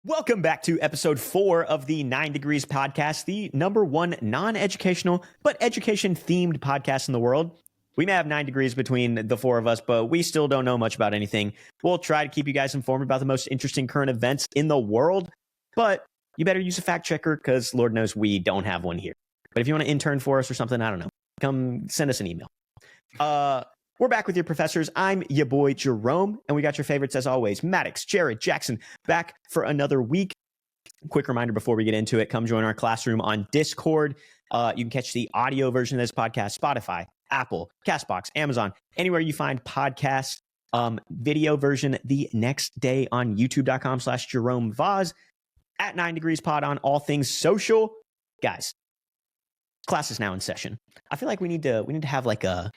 Welcome back to episode 4 of the 9 Degrees podcast, the number one non-educational but education-themed podcast in the world. We may have 9 degrees between the 4 of us, but we still don't know much about anything. We'll try to keep you guys informed about the most interesting current events in the world, but you better use a fact checker because Lord knows we don't have one here. But if you want to intern for us or something, I don't know, come send us an email. We're back with your professors. I'm your boy, Jerome, and we got your favorites as always. Maddox, Jared, Jackson, back for another week. Quick reminder before we get into it, come join our classroom on Discord. You can catch the audio version of this podcast, Spotify, Apple, CastBox, Amazon, anywhere you find podcasts. Video version the next day on youtube.com/Jerome Vaz, at 9 Degrees Pod on all things social. Guys, class is now in session. I feel like we need to have like a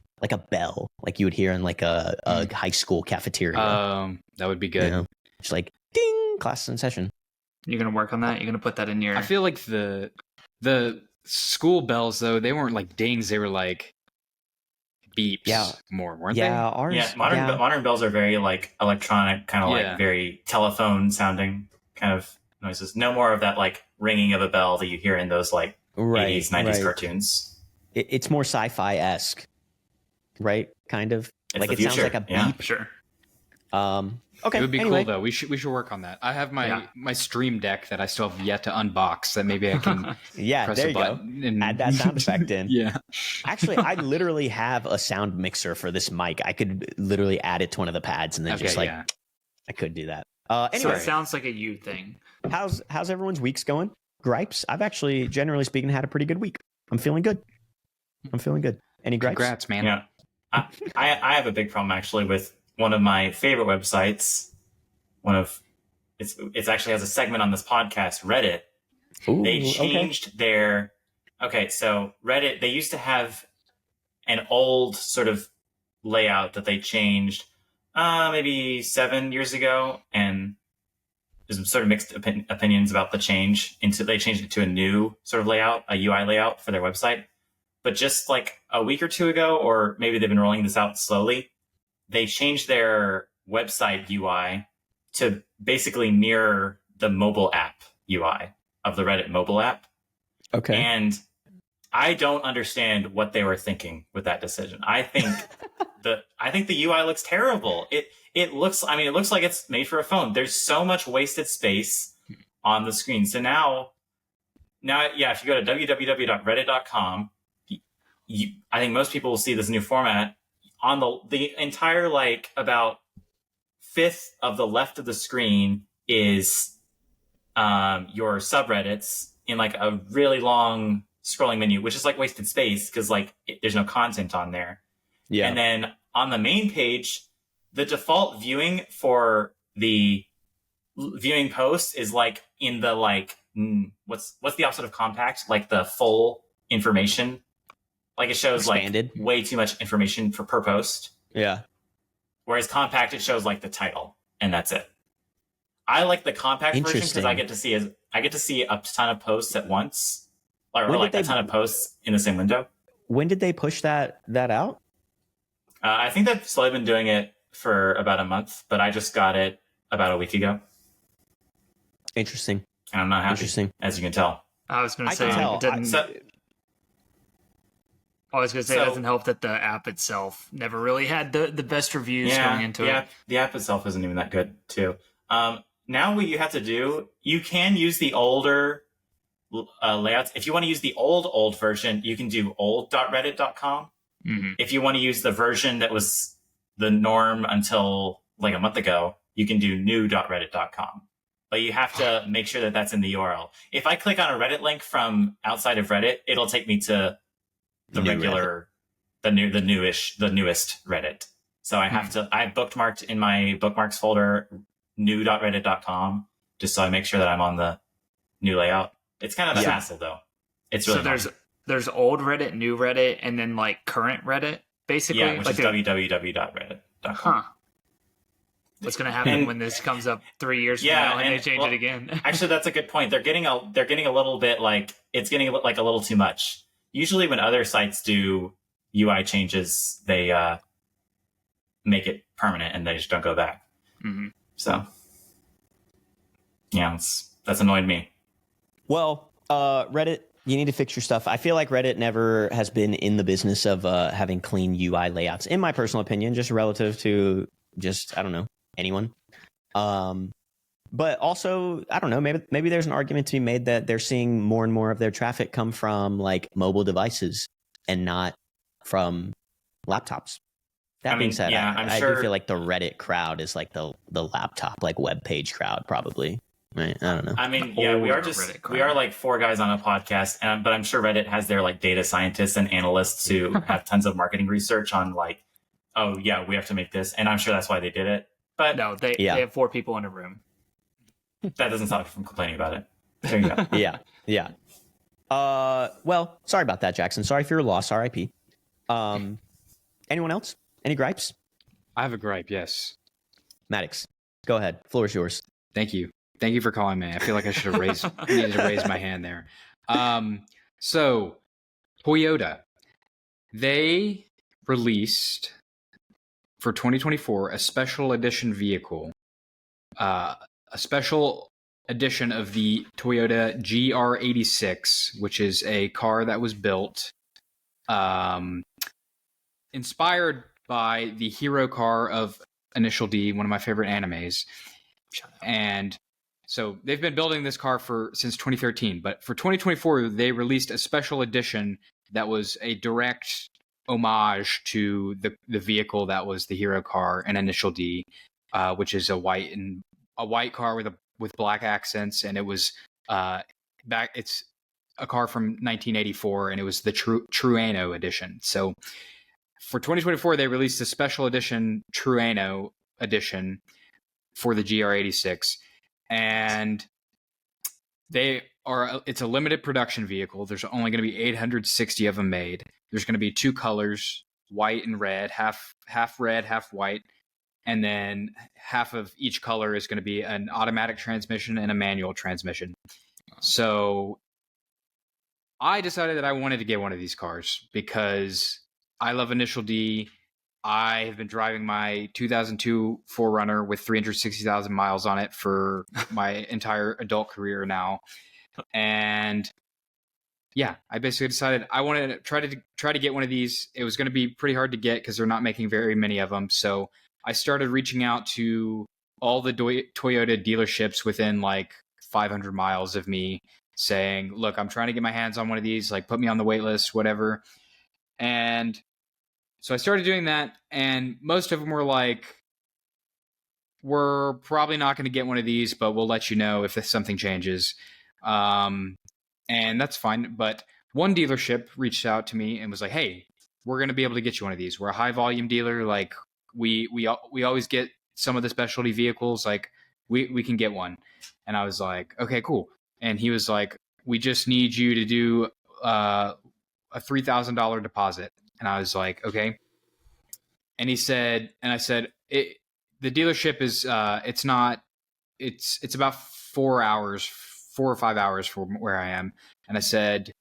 bell, like you would hear in like a high school cafeteria. That would be good. You know, just like ding, class is in session. You're gonna work on that. You're gonna put that in your. I feel like the school bells though, they weren't like dings, they were like beeps. Weren't they? Ours. Yeah, modern bells are very like electronic, kind of like very telephone sounding kind of noises. No more of that like ringing of a bell that you hear in those like 80s, 90s cartoons. It's more sci-fi-esque, right? Kind of. It's like the it future. sounds like a beep. Yeah. Sure. Okay. It would be anyway. cool though. We should work on that. I have my Stream Deck that I still have yet to unbox. That maybe I can press there a you go. button and Add that sound effect in. Yeah. Actually, I literally have a sound mixer for this mic. I could literally add it to one of the pads and then I could do that. Anyway, So it sounds like a you thing. how's everyone's weeks going? Gripes? I've actually, generally speaking, had a pretty good week. I'm feeling good. Any gripes? Congrats, man. Yeah. I have a big problem actually with one of my favorite websites. It's actually has a segment on this podcast, Reddit. Ooh, They changed their. Okay, so Reddit, they used to have an old sort of layout that they changed maybe 7 years ago, and there's sort of mixed opinions about the change. They changed it to a new sort of layout, a UI layout for their website. But just like a week or two ago, or maybe they've been rolling this out slowly, they changed their website UI to basically mirror the mobile app UI of the Reddit mobile app. Okay. And I don't understand what they were thinking with that decision. I think the UI looks terrible. It looks like it's made for a phone. There's so much wasted space on the screen. So now, if you go to www.reddit.com, I think most people will see this new format on the entire like about fifth of the left of the screen is your subreddits in like a really long scrolling menu, which is like wasted space because like there's no content on there. Yeah. And then on the main page, the default viewing for the viewing posts is like in the like what's the opposite of compact? Like the full information. Like it shows expanded. Like way too much information per post. Yeah. Whereas compact, it shows like the title and that's it. I like the compact version because I get to see a ton of posts at once, or like a ton of posts in the same window. When did they push that out? I think they've slowly been doing it for about a month, but I just got it about a week ago. Interesting. And I'm not happy, as you can tell. I was going to say, it doesn't help that the app itself never really had the best reviews going into it. The app itself isn't even that good, too. Now what you have to do, you can use the older layouts. If you want to use the old version, you can do old.reddit.com. Mm-hmm. If you want to use the version that was the norm until like a month ago, you can do new.reddit.com. But you have to make sure that that's in the URL. If I click on a Reddit link from outside of Reddit, it'll take me to the regular, the newest Reddit. So I have to, I bookmarked in my bookmarks folder new.reddit.com just so I make sure that I'm on the new layout. It's kind of a hassle though. It's really there's old Reddit, new Reddit, and then like current Reddit, basically. Yeah, which is www.reddit.com. Huh. What's going to happen when this comes up 3 years from now and they change it again? Actually, that's a good point. They're getting a little bit like, it's getting like a little too much. Usually when other sites do UI changes, they make it permanent and they just don't go back. Mm-hmm. So Yeah, that's annoyed me. Well, Reddit, you need to fix your stuff. I feel like Reddit never has been in the business of having clean UI layouts, in my personal opinion, just relative to I don't know, anyone. But also, I don't know, maybe there's an argument to be made that they're seeing more and more of their traffic come from like mobile devices and not from laptops. That being said, yeah, I do feel like the Reddit crowd is like the laptop, like web page crowd, probably. Right? I don't know. I mean, yeah, we are like four guys on a podcast, but I'm sure Reddit has their like data scientists and analysts who have tons of marketing research on like, oh yeah, we have to make this, and I'm sure that's why they did it. But no, they have 4 people in a room. That doesn't stop you from complaining about it. There you go. Yeah. Well, sorry about that, Jackson. Sorry for your loss. R.I.P. Anyone else? Any gripes? I have a gripe, yes. Maddox, go ahead. Floor is yours. Thank you. Thank you for calling me. I feel like I should have needed to raise my hand there. So Toyota, they released for 2024 a special edition vehicle, a special edition of the Toyota GR86, which is a car that was built inspired by the hero car of Initial D, one of my favorite animes. And so they've been building this car since 2013, but for 2024, they released a special edition that was a direct homage to the vehicle that was the hero car in Initial D, which is a white car with black accents, and it was it's a car from 1984, and it was the Trueno edition. So for 2024, they released a special edition Trueno edition for the GR86, and it's a limited production vehicle. There's only going to be 860 of them made. There's going to be 2 colors, white and red, half red, half white, and then half of each color is going to be an automatic transmission and a manual transmission. So I decided that I wanted to get one of these cars because I love Initial D. I have been driving my 2002 4Runner with 360,000 miles on it for my entire adult career now. And yeah, I basically decided I wanted to try to get one of these. It was going to be pretty hard to get because they're not making very many of them. So I started reaching out to all the Toyota dealerships within like 500 miles of me saying, look, I'm trying to get my hands on one of these, like put me on the wait list, whatever. And so I started doing that, and most of them were like, we're probably not going to get one of these, but we'll let you know if something changes. And that's fine. But one dealership reached out to me and was like, hey, we're going to be able to get you one of these. We're a high volume dealer. Like we always get some of the specialty vehicles. Like we can get one. And I was like, okay, cool. And he was like, we just need you to do a $3,000 deposit. And I was like, okay. And he said, and I said, the dealership is, it's about 4 or 5 hours from where I am. And I said,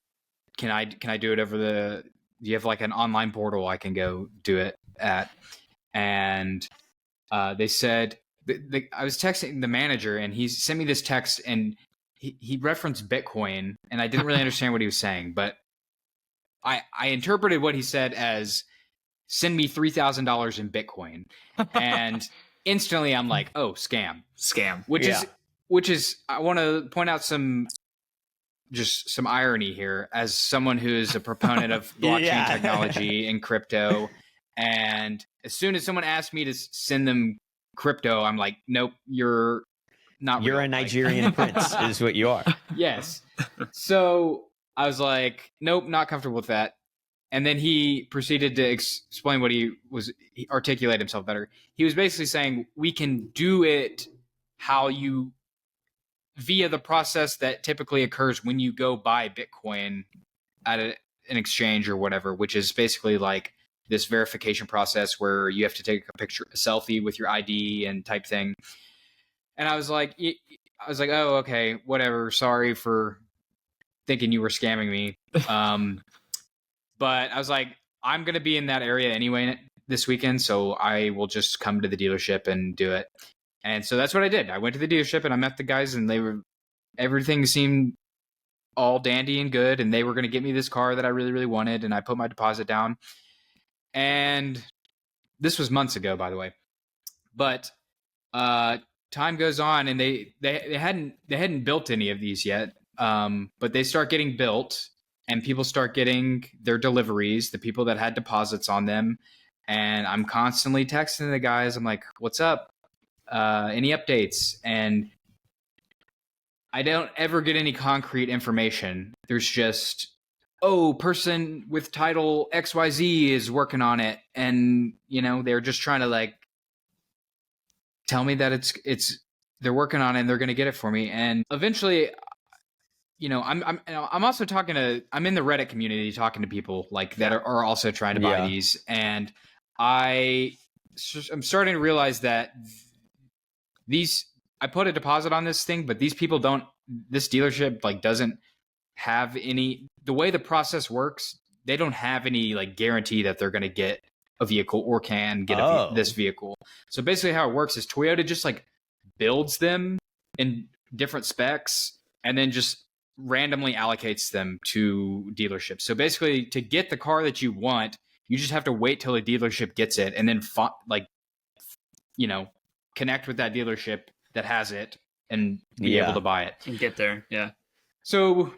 can I do it do you have like an online portal I can go do it at? And they said, I was texting the manager and he sent me this text and he referenced Bitcoin and I didn't really understand what he was saying, but I interpreted what he said as send me $3,000 in Bitcoin. And instantly I'm like, oh, scam. Which is, I want to point out some irony here as someone who is a proponent of blockchain technology and crypto. And as soon as someone asked me to send them crypto, I'm like, nope, you're not You're real. a Nigerian prince is what you are. Yes. So I was like, nope, not comfortable with that. And then he proceeded to explain what he articulate himself better. He was basically saying, we can do it via the process that typically occurs when you go buy Bitcoin at an exchange or whatever, which is basically like this verification process where you have to take a selfie with your ID and type thing. And I was like, oh, okay, whatever. Sorry for thinking you were scamming me. But I was like, I'm going to be in that area anyway this weekend, so I will just come to the dealership and do it. And so that's what I did. I went to the dealership and I met the guys, and everything seemed all dandy and good, and they were going to get me this car that I really, really wanted, and I put my deposit down. And this was months ago, by the way. But time goes on, and they hadn't built any of these yet. But they start getting built, and people start getting their deliveries, the people that had deposits on them. And I'm constantly texting the guys. I'm like, "What's up? Any updates?" And I don't ever get any concrete information. There's just, person with title XYZ is working on it, and they're just trying to like tell me that it's they're working on it and they're going to get it for me. And eventually, I'm also I'm in the Reddit community talking to people like that are also trying to buy these, and I'm starting to realize that I put a deposit on this thing, but these people this dealership like doesn't have any, the way the process works, they don't have any like guarantee that they're going to get a vehicle or can get this vehicle. So basically how it works is Toyota just like builds them in different specs and then just randomly allocates them to dealerships. So basically to get the car that you want, you just have to wait till a dealership gets it and then connect with that dealership that has it and be able to buy it. And get there, yeah. So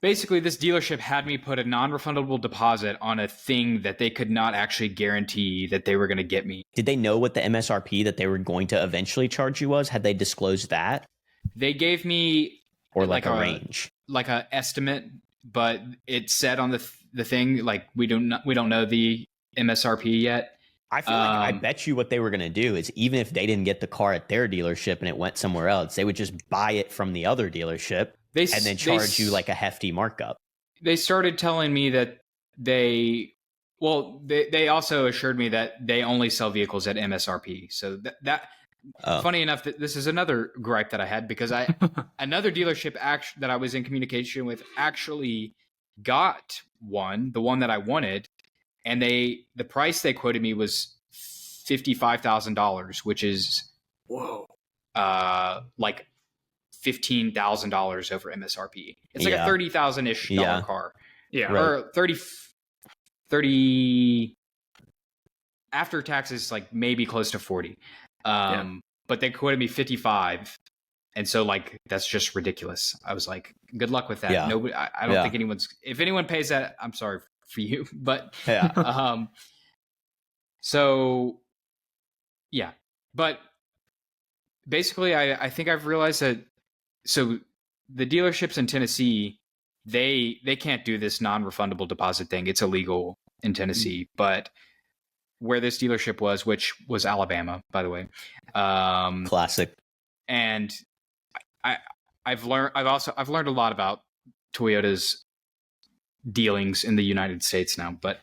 basically this dealership had me put a non-refundable deposit on a thing that they could not actually guarantee that they were going to get me. Did they know what the MSRP that they were going to eventually charge you was? Had they disclosed that? They gave me or like a range, like a estimate, but it said on the thing like we don't know the MSRP yet. I feel like I bet you what they were going to do is even if they didn't get the car at their dealership and it went somewhere else, they would just buy it from the other dealership and then charge you like a hefty markup. They started telling me that they also assured me that they only sell vehicles at MSRP. So funny enough, that this is another gripe that I had because another dealership that I was in communication with actually got the one that I wanted. And the price they quoted me was $55,000, which is like $15,000 over MSRP. It's like a $30,000-ish car. Yeah. Or 30 after taxes, like maybe close to 40. But they quoted me 55. And so like, that's just ridiculous. I was like, good luck with that. Yeah. Nobody, I don't think if anyone pays that, I'm sorry for you, but but basically I think I've realized that so the dealerships in Tennessee they can't do this non-refundable deposit thing. It's illegal in Tennessee, but where this dealership was, which was Alabama, by the way, classic. And I've learned a lot about Toyota's dealings in the United States now, but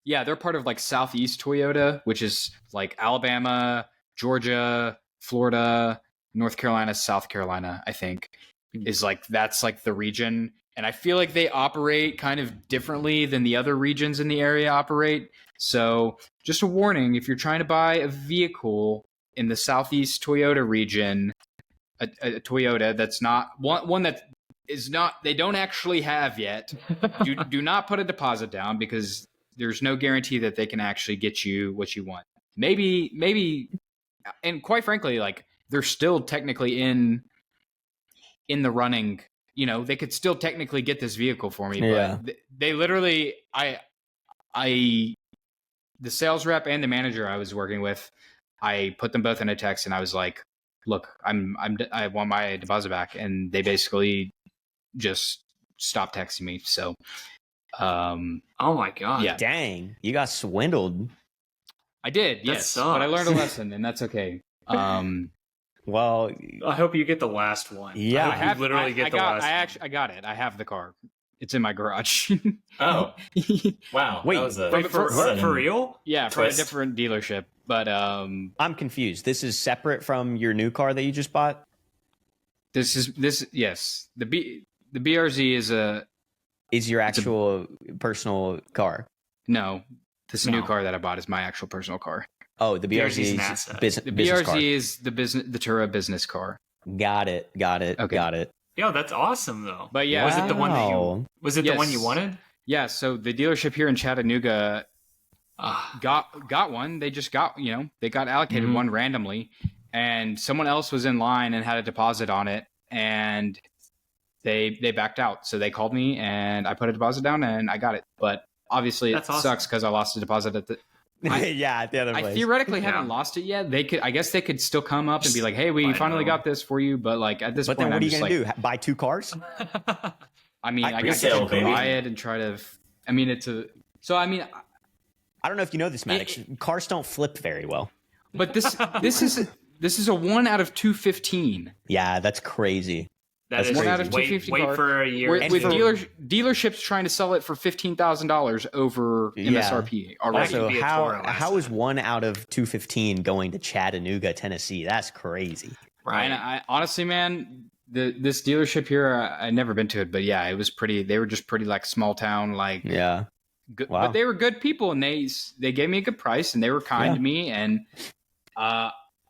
they're part of like Southeast Toyota, which is like Alabama, Georgia, Florida, North Carolina, South Carolina, I think is like, that's like the region. And I feel like they operate kind of differently than the other regions in the area operate. So just a warning, if you're trying to buy a vehicle in the Southeast Toyota region, a Toyota that's not one that is not, they don't actually have yet. do not put a deposit down because there's no guarantee that they can actually get you what you want. Maybe, and quite frankly, like they're still technically in the running. They could still technically get this vehicle for me, but they literally, the sales rep and the manager I was working with, I put them both in a text and I was like, look, I want my deposit back. And they basically just stopped texting me. So, oh my God. Yeah. Dang, you got swindled. I did. Yes. But I learned a lesson and that's okay. Well, I hope you get the last one. Yeah. I got it. I have the car. It's in my garage. Oh, wow. Wait, that was for real? Yeah, from a different dealership. But I'm confused. This is separate from your new car that you just bought? Yes. The BRZ is your actual personal car. No. This new car that I bought is my actual personal car. Oh, the BRZ is an BRZ asset. business. The business BRZ card. is the Tura business car. Got it. Okay. Got it. Yo, that's awesome though. But yeah, was it the one that Wow. the one you wanted? Yeah, so the dealership here in Chattanooga got one. They just got, they got allocated one randomly, and someone else was in line and had a deposit on it, and they backed out. So they called me and I put a deposit down and I got it. But obviously That's it awesome. sucks because I lost the deposit at the Yeah, at the other I place. theoretically Yeah. haven't lost it yet. I guess they could still come up and be like, "Hey, we I finally know. got this for you." But like at this But point, then what I'm are you just gonna like, do? Buy 2 cars? I mean, I guess I Resale, could baby. buy it and try to. I mean, I mean, I don't know if you know this, Maddox. Cars don't flip very well. but this is a 1 out of 215. Yeah, that's crazy. That That's is one out of wait 250 wait car. for a year. With, or with two. dealerships trying to sell it for $15,000 over MSRP already. Also, be a how Toro how is asset. 1 out of 215 going to Chattanooga, Tennessee? That's crazy. Right. And I honestly, man, this dealership here, I never been to it, but yeah, it was pretty. They were just pretty like small town, like Yeah. good, Wow. but they were good people, and they gave me a good price, and they were kind Yeah. to me, and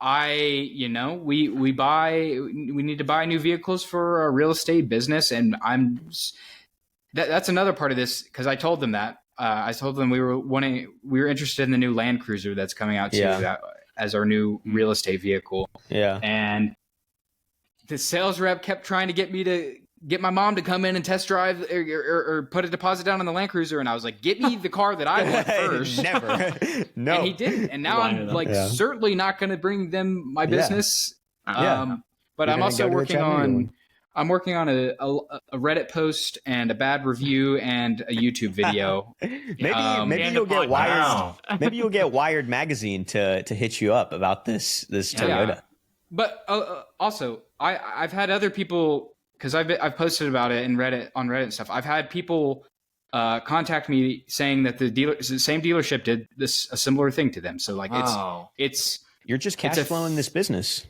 we need to buy new vehicles for a real estate business, and that's another part of this because I told them that I told them we were interested in the new Land Cruiser that's coming out too Yeah. as our new real estate vehicle, Yeah. and the sales rep kept trying to get my mom to come in and test drive or put a deposit down on the Land Cruiser, and I was like, "Get me the car that I want first." Never. No. And he didn't. And now I'm like Yeah. certainly not going to bring them my business. Yeah. But You're I'm gonna also go to the working Chattanooga on one. I'm working on a Reddit post and a bad review and a YouTube video. Maybe And you'll a get podcast. Wired. Wow. Maybe you'll get Wired magazine to hit you up about this Toyota. But also, I've had other people because I've posted about it on Reddit and stuff. I've had people contact me saying that the same dealership did a similar thing to them. So like it's You're just cash flowing this business.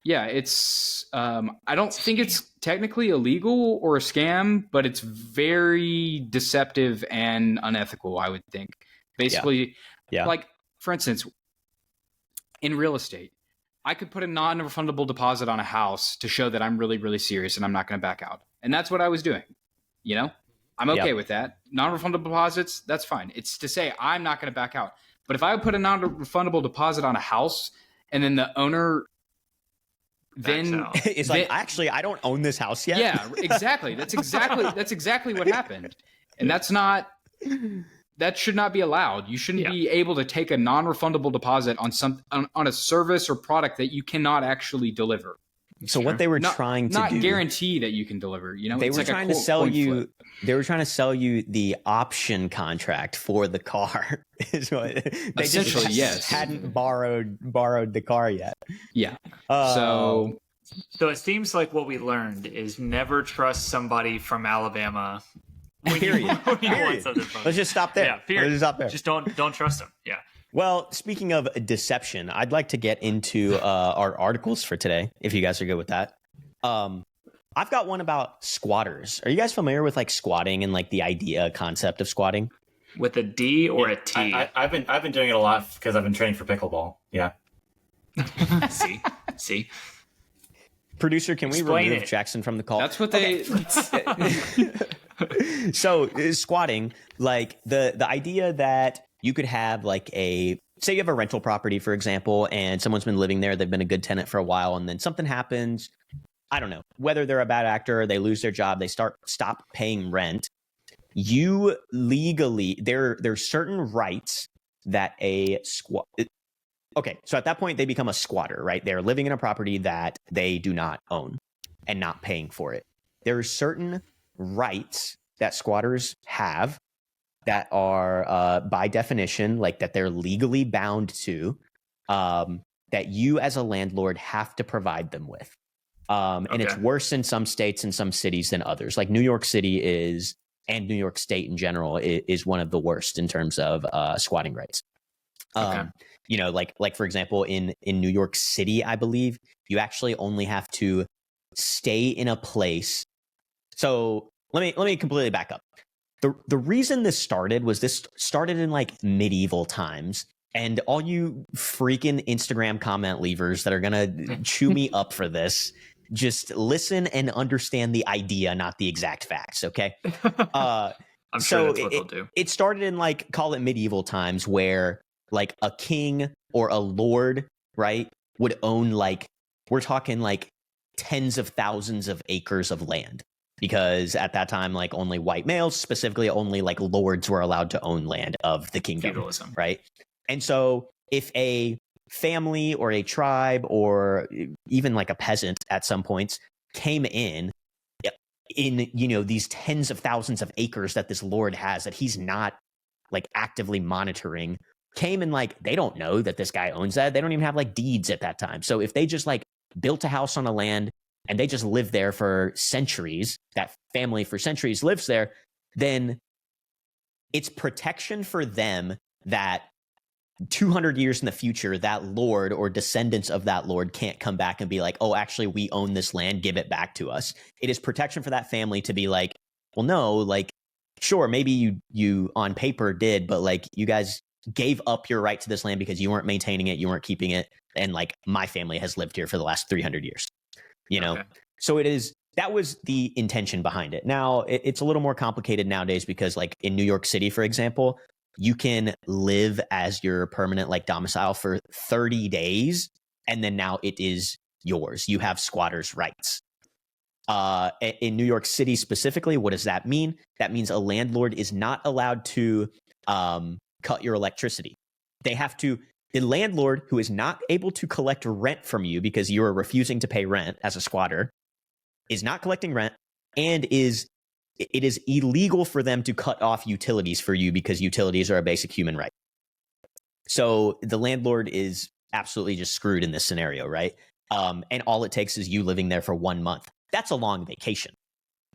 yeah, it's I don't think it's technically illegal or a scam, but it's very deceptive and unethical, I would think. Basically, Yeah. like for instance, in real estate, I could put a non-refundable deposit on a house to show that I'm really, really serious and I'm not going to back out. And that's what I was doing. I'm okay with that. Non-refundable deposits, that's fine. It's to say I'm not going to back out. But if I would put a non-refundable deposit on a house and then the owner then It's like, actually, I don't own this house yet. yeah, exactly. That's exactly what happened. And that should not be allowed. You shouldn't be able to take a non-refundable deposit on a service or product that you cannot actually deliver. So what they were trying to not do, guarantee that you can deliver. they it's were like a trying to sell coin you. flip. They were trying to sell you the option contract for the car. Is what they Essentially, just yes. hadn't borrowed the car yet. Yeah. So So it seems like what we learned is never trust somebody from Alabama. period. when you want Period. something from Let's just stop there. Yeah, period. Let's just stop there. Just don't trust them. Yeah. Well, speaking of deception, I'd like to get into our articles for today, if you guys are good with that. I've got one about squatters. Are you guys familiar with like squatting and like the concept of squatting? With a D or a T. I've been doing it a lot because I've been training for pickleball. Yeah. See. Producer, can we Explain remove it. Jackson from the call? That's what they So squatting, like the idea that you could have like say you have a rental property, for example, and someone's been living there, they've been a good tenant for a while, and then something happens. I don't know, whether they're a bad actor or they lose their job, they stop paying rent. You legally, there's certain rights that okay, so at that point they become a squatter, right? They're living in a property that they do not own and not paying for it. There are certain rights that squatters have that are by definition, like that they're legally bound to, that you as a landlord have to provide them with. And it's worse in some states and some cities than others. Like New York City is, and New York State in general is one of the worst in terms of squatting rights. Like for example, in New York City, I believe you actually only have to stay in a place. So let me completely back up. The reason this started in like medieval times, And all you freaking Instagram comment leavers that are going to chew me up for this, just listen and understand the idea, not the exact facts, okay? I'm sure that's what they'll do. It started in like, call it medieval times, where like a king or a lord, right, would own like, we're talking like tens of thousands of acres of land. Because at that time, like only white males, specifically only like lords, were allowed to own land of the kingdom. Feudalism. Right? And so if a family or a tribe or even like a peasant at some points came in, you know, these tens of thousands of acres that this lord has that he's not like actively monitoring, came and like, they don't know that this guy owns that. They don't even have like deeds at that time. So if they just like built a house on a land and they just live there for centuries, that family for centuries lives there, then it's protection for them that 200 years in the future, that lord or descendants of that lord can't come back and be like, oh, actually, we own this land, give it back to us. It is protection for that family to be like, well, no, like, sure, maybe you on paper did, but like you guys gave up your right to this land because you weren't maintaining it, you weren't keeping it, and like my family has lived here for the last 300 years, you know? Okay. So that was the intention behind it. Now, it's a little more complicated nowadays because like in New York City, for example, you can live as your permanent like domicile for 30 days, and then now it is yours. You have squatters' rights. In New York City specifically, what does that mean? That means a landlord is not allowed to cut your electricity. The landlord who is not able to collect rent from you because you are refusing to pay rent as a squatter is not collecting rent, and it is illegal for them to cut off utilities for you because utilities are a basic human right. So the landlord is absolutely just screwed in this scenario, right? And all it takes is you living there for 1 month. That's a long vacation,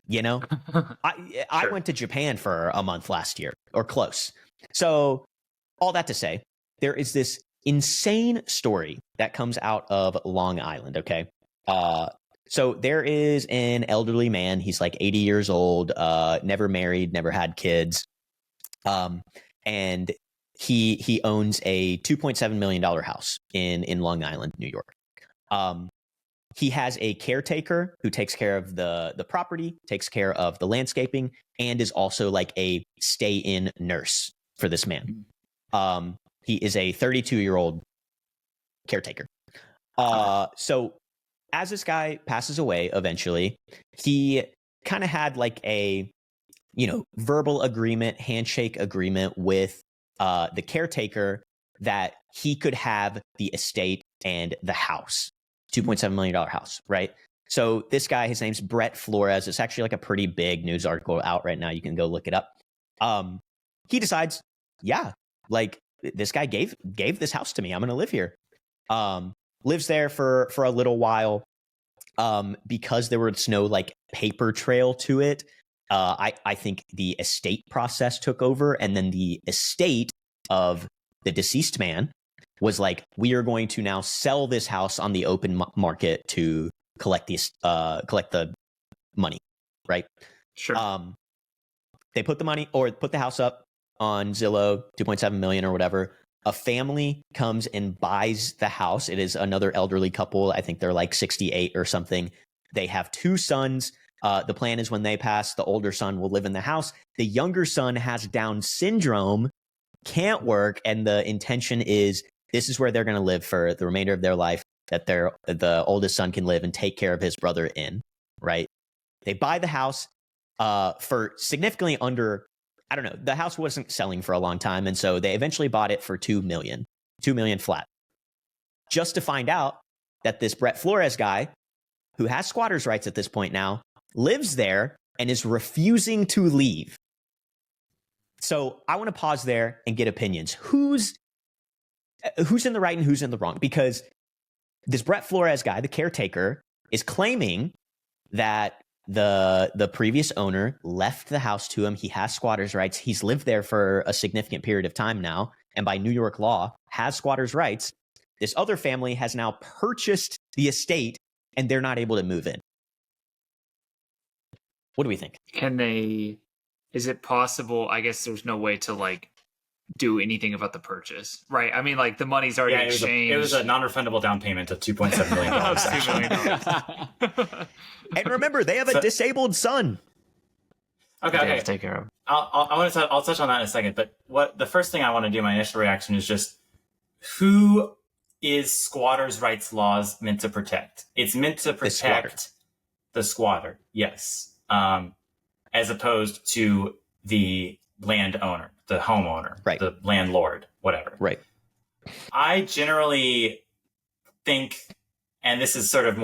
you know? I went to Japan for a month last year, or close. So all that to say, there is this insane story that comes out of Long Island, okay? So there is an elderly man. He's like 80 years old, never married, never had kids. And he owns a $2.7 million house in Long Island, New York. He has a caretaker who takes care of the property, takes care of the landscaping, and is also like a stay-in nurse for this man. He is a 32-year-old caretaker. So as this guy passes away eventually, he kind of had like a, you know, verbal agreement, handshake agreement with the caretaker that he could have the estate and the house, $2.7 million house, right? So this guy, his name's Brett Flores. It's actually like a pretty big news article out right now. You can go look it up. He decides, yeah, like this guy gave this house to me. I'm going to live here. Lives there for a little while. Because there was no like paper trail to it, I think the estate process took over, and then the estate of the deceased man was like, we are going to now sell this house on the open market to collect the money, right? Sure. They put the house up on Zillow, 2.7 million or whatever. A family comes and buys the house. It is another elderly couple. I think they're like 68 or something. They have 2 sons. The plan is when they pass, the older son will live in the house. The younger son has Down syndrome, can't work, and the intention is this is where they're going to live for the remainder of their life, that the oldest son can live and take care of his brother in, right? They buy the house for significantly under, I don't know, the house wasn't selling for a long time, and so they eventually bought it for $2 million flat. Just to find out that this Brett Flores guy, who has squatters' rights at this point now, lives there and is refusing to leave. So I want to pause there and get opinions. Who's in the right and who's in the wrong? Because this Brett Flores guy, the caretaker, is claiming that the previous owner left the house to him. He has squatters' rights. He's lived there for a significant period of time now, and by New York law has squatters' rights. This other family has now purchased the estate, and they're not able to move in. What do we think? Is it possible? I guess there's no way to like do anything about the purchase, right? I mean, like the money's already exchanged. It was a non-refundable down payment of $2.7 million. $2 million. And remember, they have a disabled son. Okay. Take care of. I'll touch on that in a second. But the first thing I want to do, my initial reaction is just, who is squatters' rights laws meant to protect? It's meant to protect the squatter, yes, as opposed to the landowner, the homeowner, right, the landlord, whatever. Right. I generally think, and this is sort of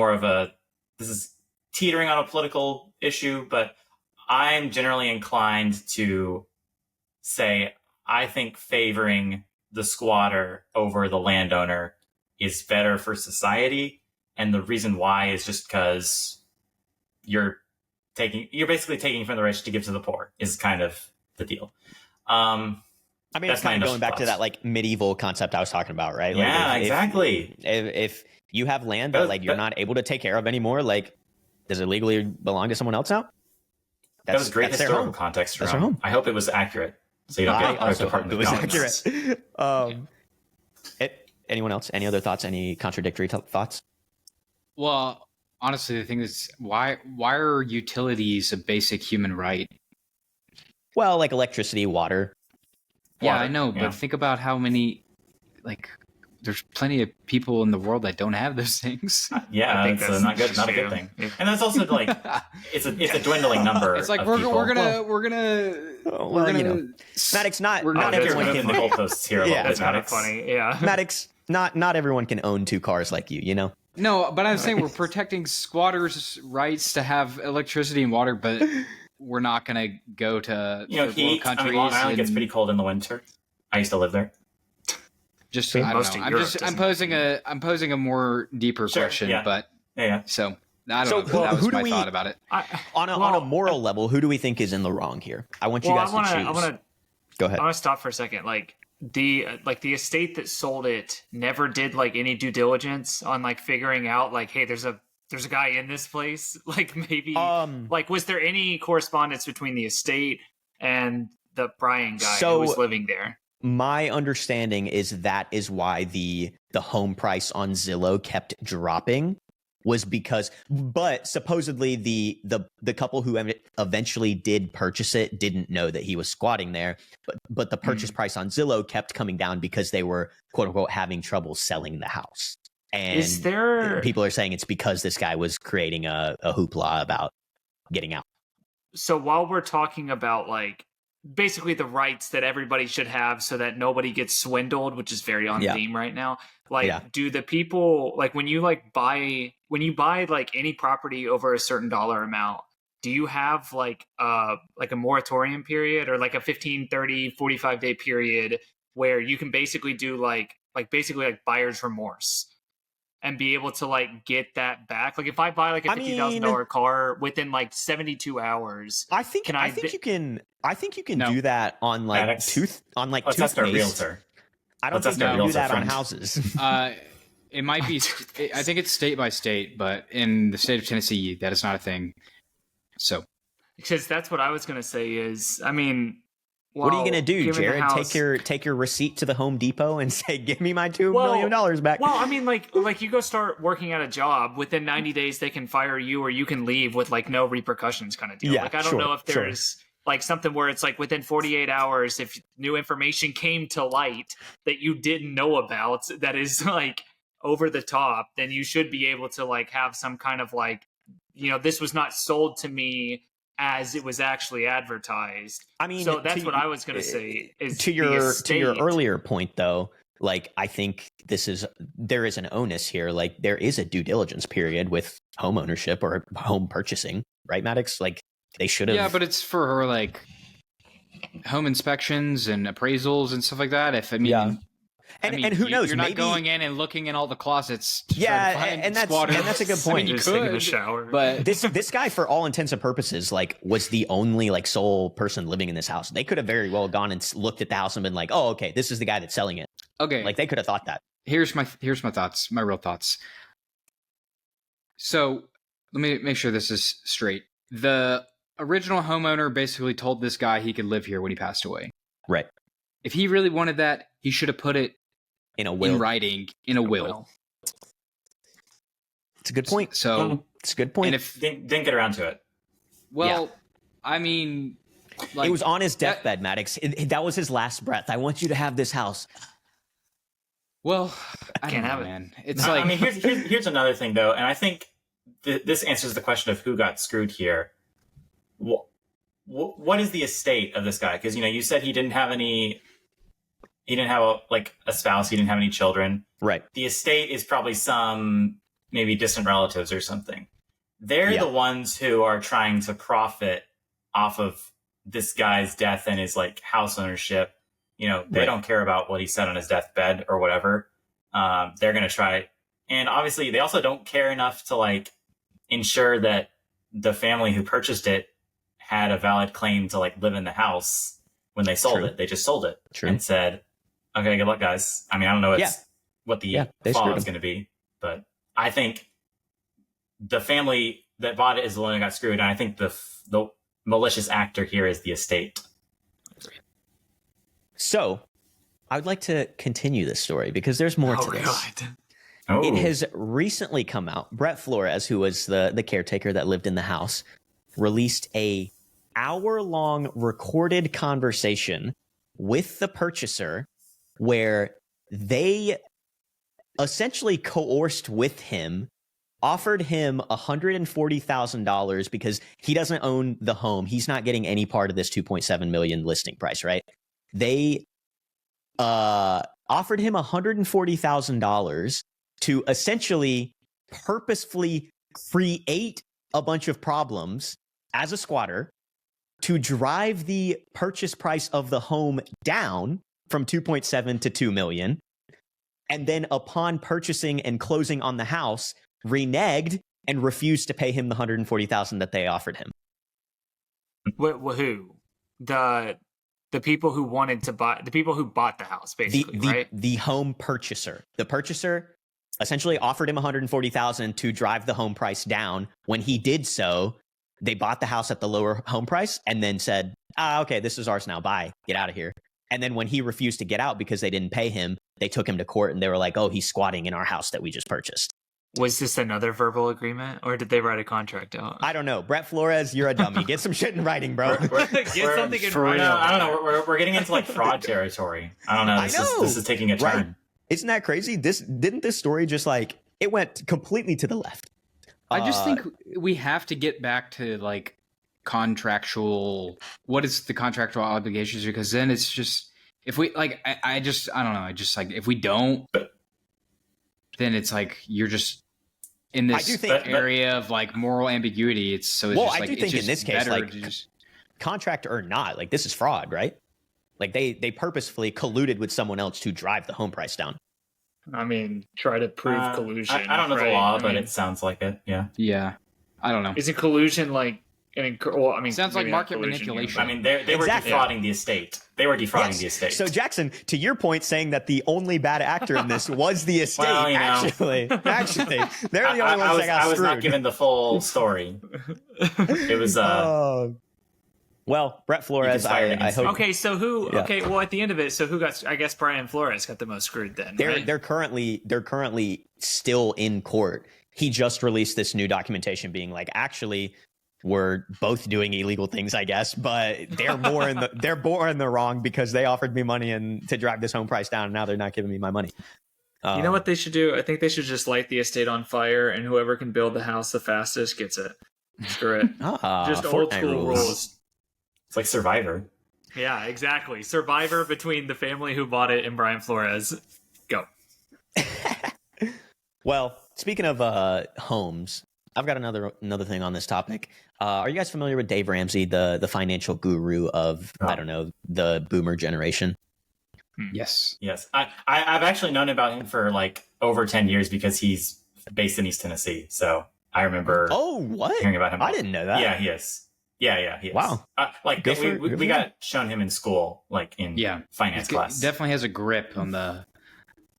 this is teetering on a political issue, but I'm generally inclined to say I think favoring the squatter over the landowner is better for society. And the reason why is just because you're basically taking from the rich to give to the poor is kind of the deal. I mean, it's kind of going back to that like medieval concept I was talking about, right? Yeah, like exactly. If you have land that like you're not able to take care of anymore, like does it legally belong to someone else now? That was great historical context. That's their home. I hope it was accurate, so you don't get ripped apart in the comments. Accurate. Anyone else? Any other thoughts? Any contradictory thoughts? Well, honestly, the thing is, why are utilities a basic human right? Well, like electricity, water. Yeah, I know, but think about how many, like, there's plenty of people in the world that don't have those things. Yeah, it's not a good thing. And that's also like it's a dwindling number. It's like we're gonna Maddox, not everyone can the goalposts here a little bit. That's kind of funny. Yeah, Maddox, not everyone can own two cars like you know. No, but I'm saying we're protecting squatters' rights to have electricity and water, but we're not going to go to heat. countries. I mean, Long Island gets pretty cold in the winter. I used to live there. Just I don't know. I'm posing a more deeper question, but so I don't know. That was my thought about it. On a moral level, who do we think is in the wrong here? I want you guys to choose. Go ahead. I want to stop for a second. Like the estate that sold it never did like any due diligence on like figuring out like, hey, there's a guy in this place. Like maybe like was there any correspondence between the estate and the Brian guy who was living there? My understanding is that is why the home price on Zillow kept dropping, was because, but supposedly the couple who eventually did purchase it didn't know that he was squatting there, but the purchase price on Zillow kept coming down because they were quote unquote having trouble selling the house. And people are saying it's because this guy was creating a hoopla about getting out. So while we're talking about like basically the rights that everybody should have so that nobody gets swindled, which is very on theme right now. Like, do the people like when you buy like any property over a certain dollar amount, do you have like a moratorium period or like a 15, 30, 45 day period where you can basically do like buyer's remorse and be able to like get that back? Like if I buy like a $50,000 car within like 72 hours, I think you can do that on like toothpaste. Realtor. I don't think you can do that on houses. It might be. I think it's state by state, but in the state of Tennessee, that is not a thing. So, because that's what I was going to say is, I mean, what are you going to do, Jared? Take your receipt to the Home Depot and say, "Give me my $2 million back." Well, I mean, like you go start working at a job within 90 days, they can fire you, or you can leave with like no repercussions, kind of deal. Yeah, like I don't know if there's like something where it's like within 48 hours, if new information came to light that you didn't know about, that is like over the top, then you should be able to like have some kind of like, this was not sold to me as it was actually advertised. I mean, so that's what I was going to say. Is to your earlier point, though. Like, I think there is an onus here. Like, there is a due diligence period with home ownership or home purchasing, right, Maddox? Like, they should have. Yeah, but it's for her like home inspections and appraisals and stuff like that. And who knows? You're not going in and looking in all the closets. And that's a good point. Just taking a shower. But this guy, for all intents and purposes, like was the only like sole person living in this house. They could have very well gone and looked at the house and been like, "Oh, okay, this is the guy that's selling it." Okay, like they could have thought that. Here's my thoughts, my real thoughts. So let me make sure this is straight. The original homeowner basically told this guy he could live here when he passed away. Right. If he really wanted that, he should have put it in a will, in writing, in a will. It's a good point. So it's a good point. And if didn't get around to it. Well, I mean, like, it was on his deathbed, Maddox. That was his last breath. I want you to have this house. Well, I Can't don't have know, it. man. It's like, I mean, here's another thing though, and I think this answers the question of who got screwed here. What is the estate of this guy? Because you said he didn't have any. He didn't have a spouse. He didn't have any children. Right. The estate is probably some maybe distant relatives or something. They're the ones who are trying to profit off of this guy's death and his like house ownership. They don't care about what he said on his deathbed or whatever. They're going to try. And obviously they also don't care enough to like ensure that the family who purchased it had a valid claim to like live in the house when they sold it. They just sold it and said, okay, good luck, guys. I mean, I don't know what the fallout is going to be, but I think the family that bought it is the one that got screwed. And I think the malicious actor here is the estate. So I would like to continue this story because there's more to this. God. Oh. It has recently come out. Brett Flores, who was the caretaker that lived in the house, released a hour-long recorded conversation with the purchaser where they essentially coerced with him, offered him $140,000 because he doesn't own the home. He's not getting any part of this $2.7 million listing price, right? They offered him $140,000 to essentially purposefully create a bunch of problems as a squatter to drive the purchase price of the home down from 2.7 to 2 million. And then upon purchasing and closing on the house, reneged and refused to pay him the $140,000 that they offered him. Who? The people who wanted to buy, the people who bought the house, basically, right? The home purchaser. The purchaser essentially offered him $140,000 to drive the home price down. When he did so, they bought the house at the lower home price and then said, okay, this is ours now. Bye. Get out of here. And then when he refused to get out because they didn't pay him, they took him to court and they were like, oh, he's squatting in our house that we just purchased. Was this another verbal agreement or did they write a contract out? I don't know. Brett Flores, you're a dummy. Get some shit in writing, bro. Get something in writing. I don't know. We're getting into like fraud territory. I don't know. This is taking a turn. Right? Isn't that crazy? Didn't this story just like, it went completely to the left. I just think we have to get back to like contractual. What is the contractual obligations? Because then it's just if we like, I don't know. I just like if we don't, then it's like you're just in this area of like moral ambiguity. It's so. It's well, just, I like, do think in this case, like just, contract or not, like this is fraud, right? Like they purposefully colluded with someone else to drive the home price down. I mean, try to prove collusion. I don't know the law, but it sounds like it. Yeah. Yeah. I don't know. Isn't collusion like sounds like market manipulation. I mean, they were defrauding the estate. They were defrauding the estate. So Jackson, to your point, saying that the only bad actor in this was the estate. Well, actually, they're the only ones that got screwed. I was not given the full story. It was. Well, Brett Flores, I hope. Okay, so who? Yeah. Okay, well, at the end of it, so who got? I guess Brian Flores got the most screwed. Then they're currently still in court. He just released this new documentation, being like, actually, we're both doing illegal things, I guess, but they're more in the wrong because they offered me money and to drive this home price down, and now they're not giving me my money. You know what they should do? I think they should just light the estate on fire, and whoever can build the house the fastest gets it. Screw it. Just old school rules. It's like Survivor. Yeah, exactly. Survivor between the family who bought it and Brian Flores. Go. Well, speaking of homes, I've got another thing on this topic. Are you guys familiar with Dave Ramsey, the financial guru of, I don't know, the boomer generation? Yes. I've actually known about him for like over 10 years because he's based in East Tennessee. So I remember hearing about him. I didn't know that. Yeah, he is. Yeah, he is. Wow. Like we got shown him in school, like in finance class. Definitely has a grip on the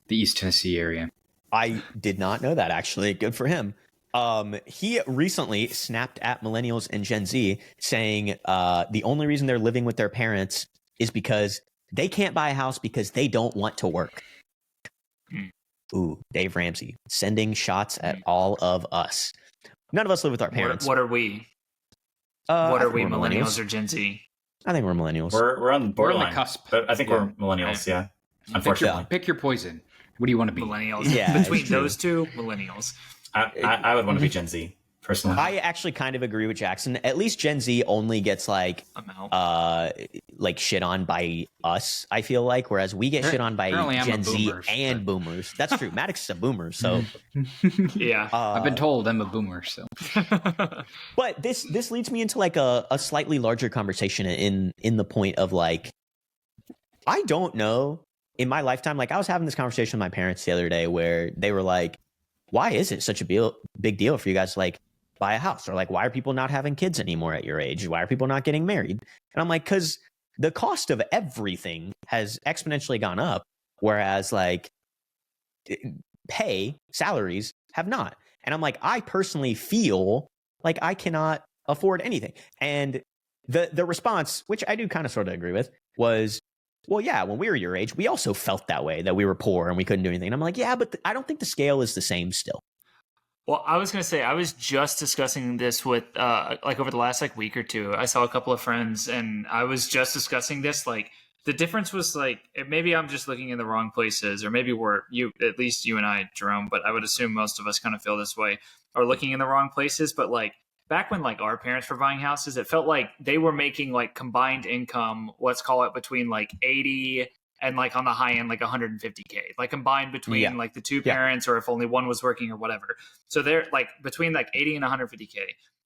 East Tennessee area. I did not know that, actually. Good for him. He recently snapped at Millennials and Gen Z saying the only reason they're living with their parents is because They can't buy a house because they don't want to work. Ooh, Dave Ramsey sending shots at all of us. None of us live with our parents. What are we? What are we, millennials or Gen Z? I think we're millennials. We're on the borderline. We're on the cusp. But I think we're millennials, yeah. Unfortunately. Pick your poison. What do you want to be? Millennials. Yeah, Between those two, millennials. I would want to be Gen Z, personally. I actually kind of agree with Jackson. At least Gen Z only gets like shit on by us, I feel like, whereas we get shit on by Gen Z and boomers. That's true. Maddox is a boomer, so yeah. I've been told I'm a boomer, so. But this leads me into like a slightly larger conversation in the point of like, I don't know in my lifetime, like I was having this conversation with my parents the other day where they were like, why is it such a big deal for you guys to like buy a house? Or like, why are people not having kids anymore at your age? Why are people not getting married? And I'm like, because the cost of everything has exponentially gone up, whereas like salaries have not. And I'm like, I personally feel like I cannot afford anything. And the response, which I do kind of sort of agree with, was, well, yeah, when we were your age, we also felt that way, that we were poor and we couldn't do anything. And I'm like, yeah, but I don't think the scale is the same still. Well, I was going to say, I was just discussing this with, like over the last like week or two, I saw a couple of friends and I was just discussing this. Like the difference was like, maybe I'm just looking in the wrong places, or maybe at least you and I, Jerome, but I would assume most of us kind of feel this way, are looking in the wrong places. But like back when like our parents were buying houses, it felt like they were making like combined income, let's call it between like 80 and like on the high end, like 150K, like combined between like the two parents, or if only one was working or whatever. So they're like between like 80 and 150K.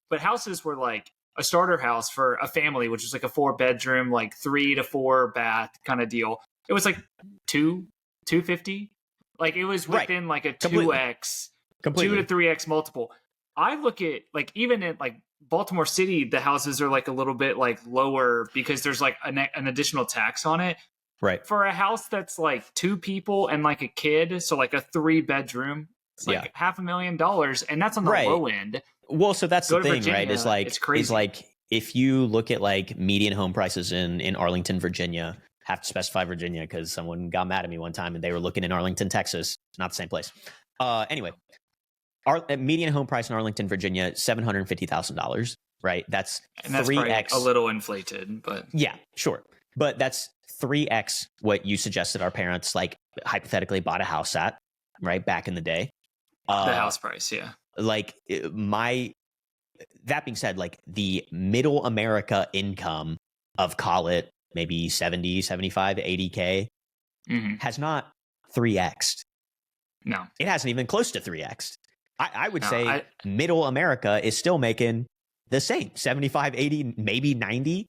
But houses were like a starter house for a family, which is like a 4-bedroom, like 3 to 4 bath kind of deal. It was like 250. Like it was within like a 2x, 2 to 3x multiple. I look at like even in like Baltimore City, the houses are like a little bit like lower because there's like an additional tax on it. Right. For a house that's like 2 people and like a kid, so like a 3-bedroom, it's like $500,000, and that's on the low end. Well, so that's the thing, Virginia, right? Is like it's crazy. Is like if you look at like median home prices in Arlington, Virginia, have to specify Virginia because someone got mad at me one time and they were looking in Arlington, Texas, not the same place. Anyway. Our median home price in Arlington, Virginia, $750,000, right? That's 3x. A little inflated, but yeah, sure. But that's 3x what you suggested our parents like hypothetically bought a house at, right? Back in the day. The house price, yeah. Like that being said, like the middle America income of, call it maybe 70, 75, 80K has not 3x'd. No. It hasn't even close to 3x'd. I would say middle America is still making the same 75, 80, maybe 90.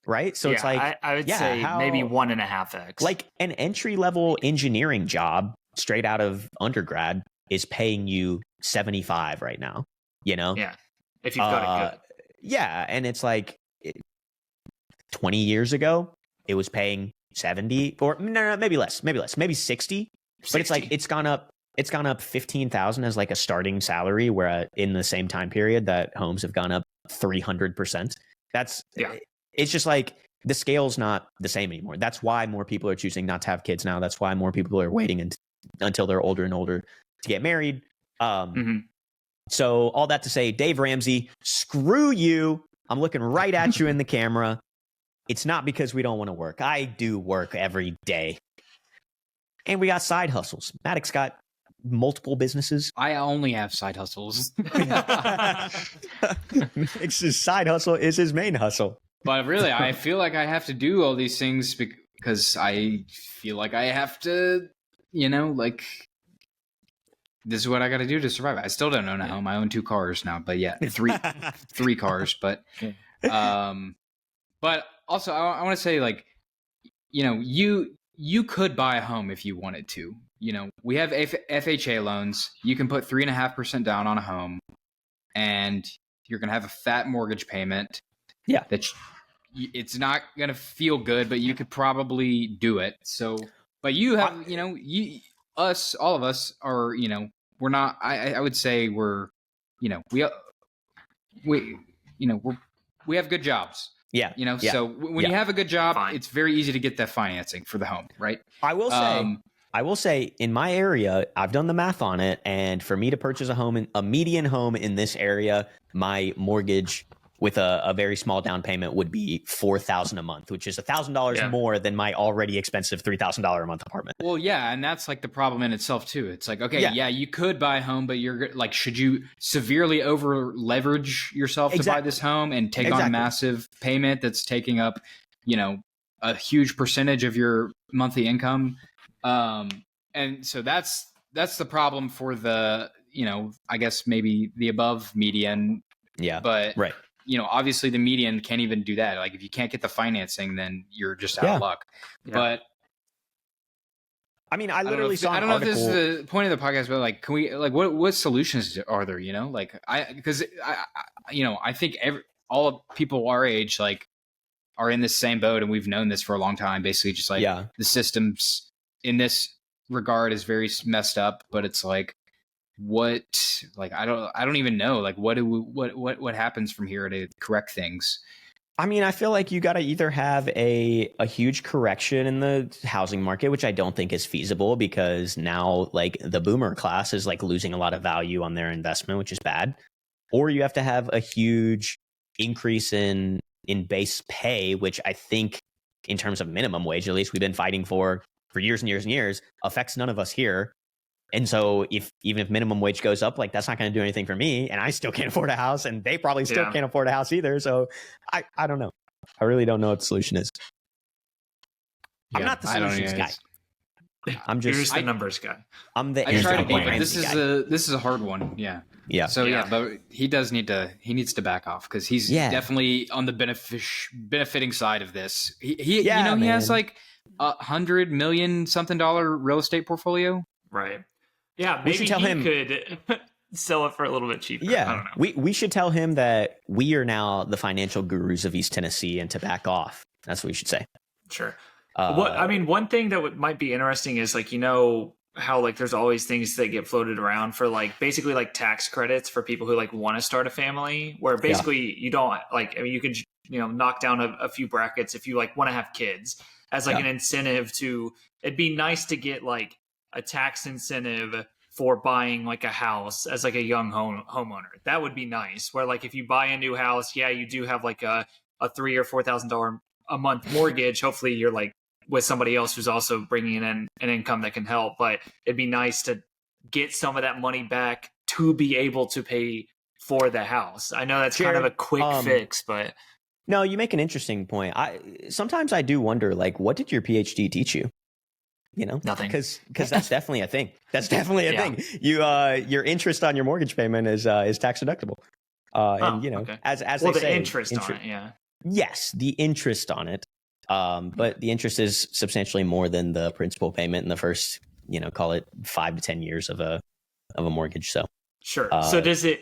Right. So it's like, I would say maybe 1.5x. Like an entry level engineering job straight out of undergrad is paying you 75 right now, you know? Yeah. If you've got it good. Yeah. And it's like 20 years ago, it was paying 70 or no, maybe less, maybe 60. But it's like, it's gone up 15,000 as like a starting salary, where in the same time period that homes have gone up 300%. It's just like the scale's not the same anymore. That's why more people are choosing not to have kids now. That's why more people are waiting until they're older and older to get married. So all that to say, Dave Ramsey, screw you. I'm looking right at you in the camera. It's not because we don't want to work. I do work every day. And we got side hustles. Maddox got multiple businesses. I only have side hustles. His side hustle is his main hustle. But really, I feel like I have to do all these things because I feel like I have to, like, this is what I got to do to survive. I still don't own a home. I own 2 cars now, but yeah, three cars. But also I want to say, like, you could buy a home if you wanted to. We have FHA loans. You can put 3.5% down on a home, and you're going to have a fat mortgage payment. Yeah. It's not going to feel good, but you could probably do it. So, but you have, all of us are, we're not, I would say we're, we have good jobs. Yeah. You know, yeah, so when you have a good job, Fine. it's very easy to get that financing for the home, right? I will say in my area, I've done the math on it. And for me to purchase a median home in this area, my mortgage with a very small down payment would be $4,000 a month, which is $1,000 more than my already expensive $3,000 a month apartment. Well, yeah, and that's like the problem in itself too. It's like, okay, yeah, you could buy a home, but you're like, should you severely over leverage yourself to buy this home and take on a massive payment that's taking up, you know, a huge percentage of your monthly income? And so that's the problem for the, you know, I guess maybe the above median. Yeah. But you know, obviously the median can't even do that. Like if you can't get the financing, then you're just out of luck. Yeah. But I mean, I literally saw. I don't know if this is the point of the podcast, but like, can we like what solutions are there? You know, like because you know, I think all people our age like are in this same boat, and we've known this for a long time. Basically, just like the systems in this regard is very messed up. But it's like, what, like I don't even know, like what happens from here to correct things. I mean, I feel like you got to either have a huge correction in the housing market, which I don't think is feasible because now like the boomer class is like losing a lot of value on their investment, which is bad. Or you have to have a huge increase in base pay, which I think in terms of minimum wage, at least we've been fighting for years and years and years, affects none of us here. And so even if minimum wage goes up, like that's not going to do anything for me, and I still can't afford a house, and they probably still can't afford a house either. So I don't know. I really don't know what the solution is. Yeah, I'm not the solutions guy. I'm just Here's the numbers guy. I'm the. I try to be, but this is a hard one. Yeah. Yeah. So but he needs to back off because he's definitely on the benefiting side of this. He has like $100 million something real estate portfolio. Right. Yeah, maybe he could sell it for a little bit cheaper. Yeah, I don't know. We should tell him that we are now the financial gurus of East Tennessee and to back off. That's what we should say. Sure. One thing that might be interesting is like, you know, how like there's always things that get floated around for like basically like tax credits for people who like want to start a family, where basically you don't like, I mean, you could, you know, knock down a few brackets if you like want to have kids as like an incentive to, it'd be nice to get like a tax incentive for buying like a house as like a young homeowner. That would be nice. Where like if you buy a new house, you do have like a $3,000 or $4,000 a month mortgage. Hopefully you're like with somebody else who's also bringing in an income that can help. But it'd be nice to get some of that money back to be able to pay for the house. I know that's kind of a quick fix, but no, you make an interesting point. Sometimes I do wonder, like, what did your PhD teach you? You know, nothing, because that's definitely a thing. That's definitely a thing. Your interest on your mortgage payment is tax deductible. And you know, as they the say, interest on it, yes, the interest on it. But the interest is substantially more than the principal payment in the first, you know, call it 5 to 10 years of a mortgage. So sure.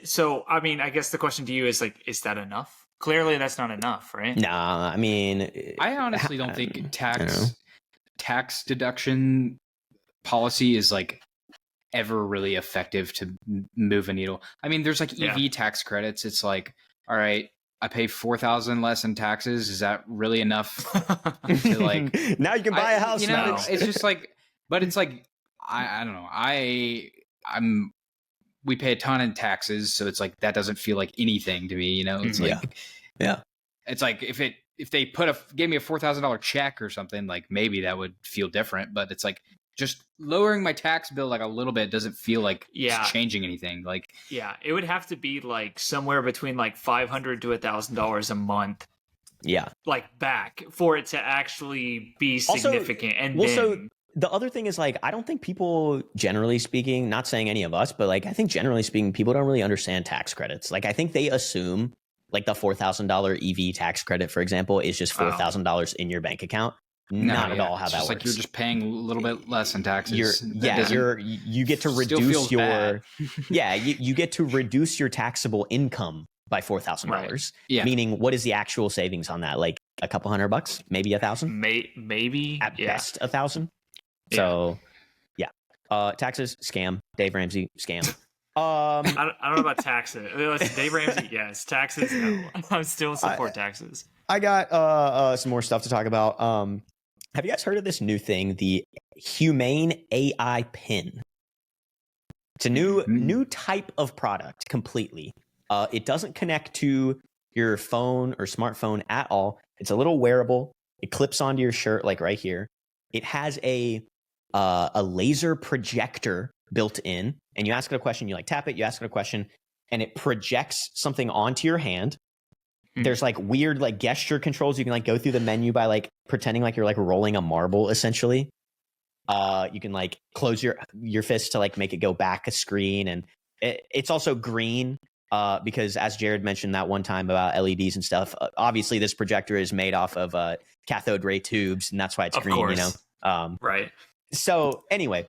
So I mean, I guess the question to you is like, is that enough? Clearly, that's not enough, right? Nah, I mean, I honestly don't think tax deduction policy is like ever really effective to move a needle. I mean, there's like EV tax credits. It's like, all right, I pay $4,000 less in taxes. Is that really enough to like? Now you can buy a house. You know, it's just like, but it's like, I don't know. We pay a ton in taxes, so it's like that doesn't feel like anything to me. You know, it's like, it's like if they gave me a $4,000 check or something, like maybe that would feel different. But it's like just lowering my tax bill like a little bit doesn't feel like it's changing anything. Like, it would have to be like somewhere between like $500 to $1,000 a month. Yeah, like back for it to actually be significant. So the other thing is like, I don't think people, generally speaking, not saying any of us, but like I think generally speaking, people don't really understand tax credits. Like I think they assume like the $4,000 EV tax credit, for example, is just $4,000 in your bank account. Not at all how that works. Like you're just paying a little bit less in taxes. You get to reduce your you get to reduce your taxable income by $4,000. Yeah. Meaning, what is the actual savings on that? Like a couple $100, maybe $1,000, maybe at best $1,000. So taxes scam. Dave Ramsey scam. I don't know about taxes. Dave Ramsey, yes. Taxes, no. I still support taxes. I got some more stuff to talk about. Have you guys heard of this new thing, the Humane AI pin? It's a new type of product completely. It doesn't connect to your phone or smartphone at all. It's a little wearable. It clips onto your shirt, like right here. It has a laser projector built in, and you ask it a question. You like tap it. You ask it a question, and it projects something onto your hand. There's like weird like gesture controls. You can like go through the menu by like pretending like you're like rolling a marble, essentially. You can like close your fist to like make it go back a screen, and it's also green because, as Jared mentioned that one time about LEDs and stuff, obviously this projector is made off of cathode ray tubes, and that's why it's green. Course. You know, right? So anyway,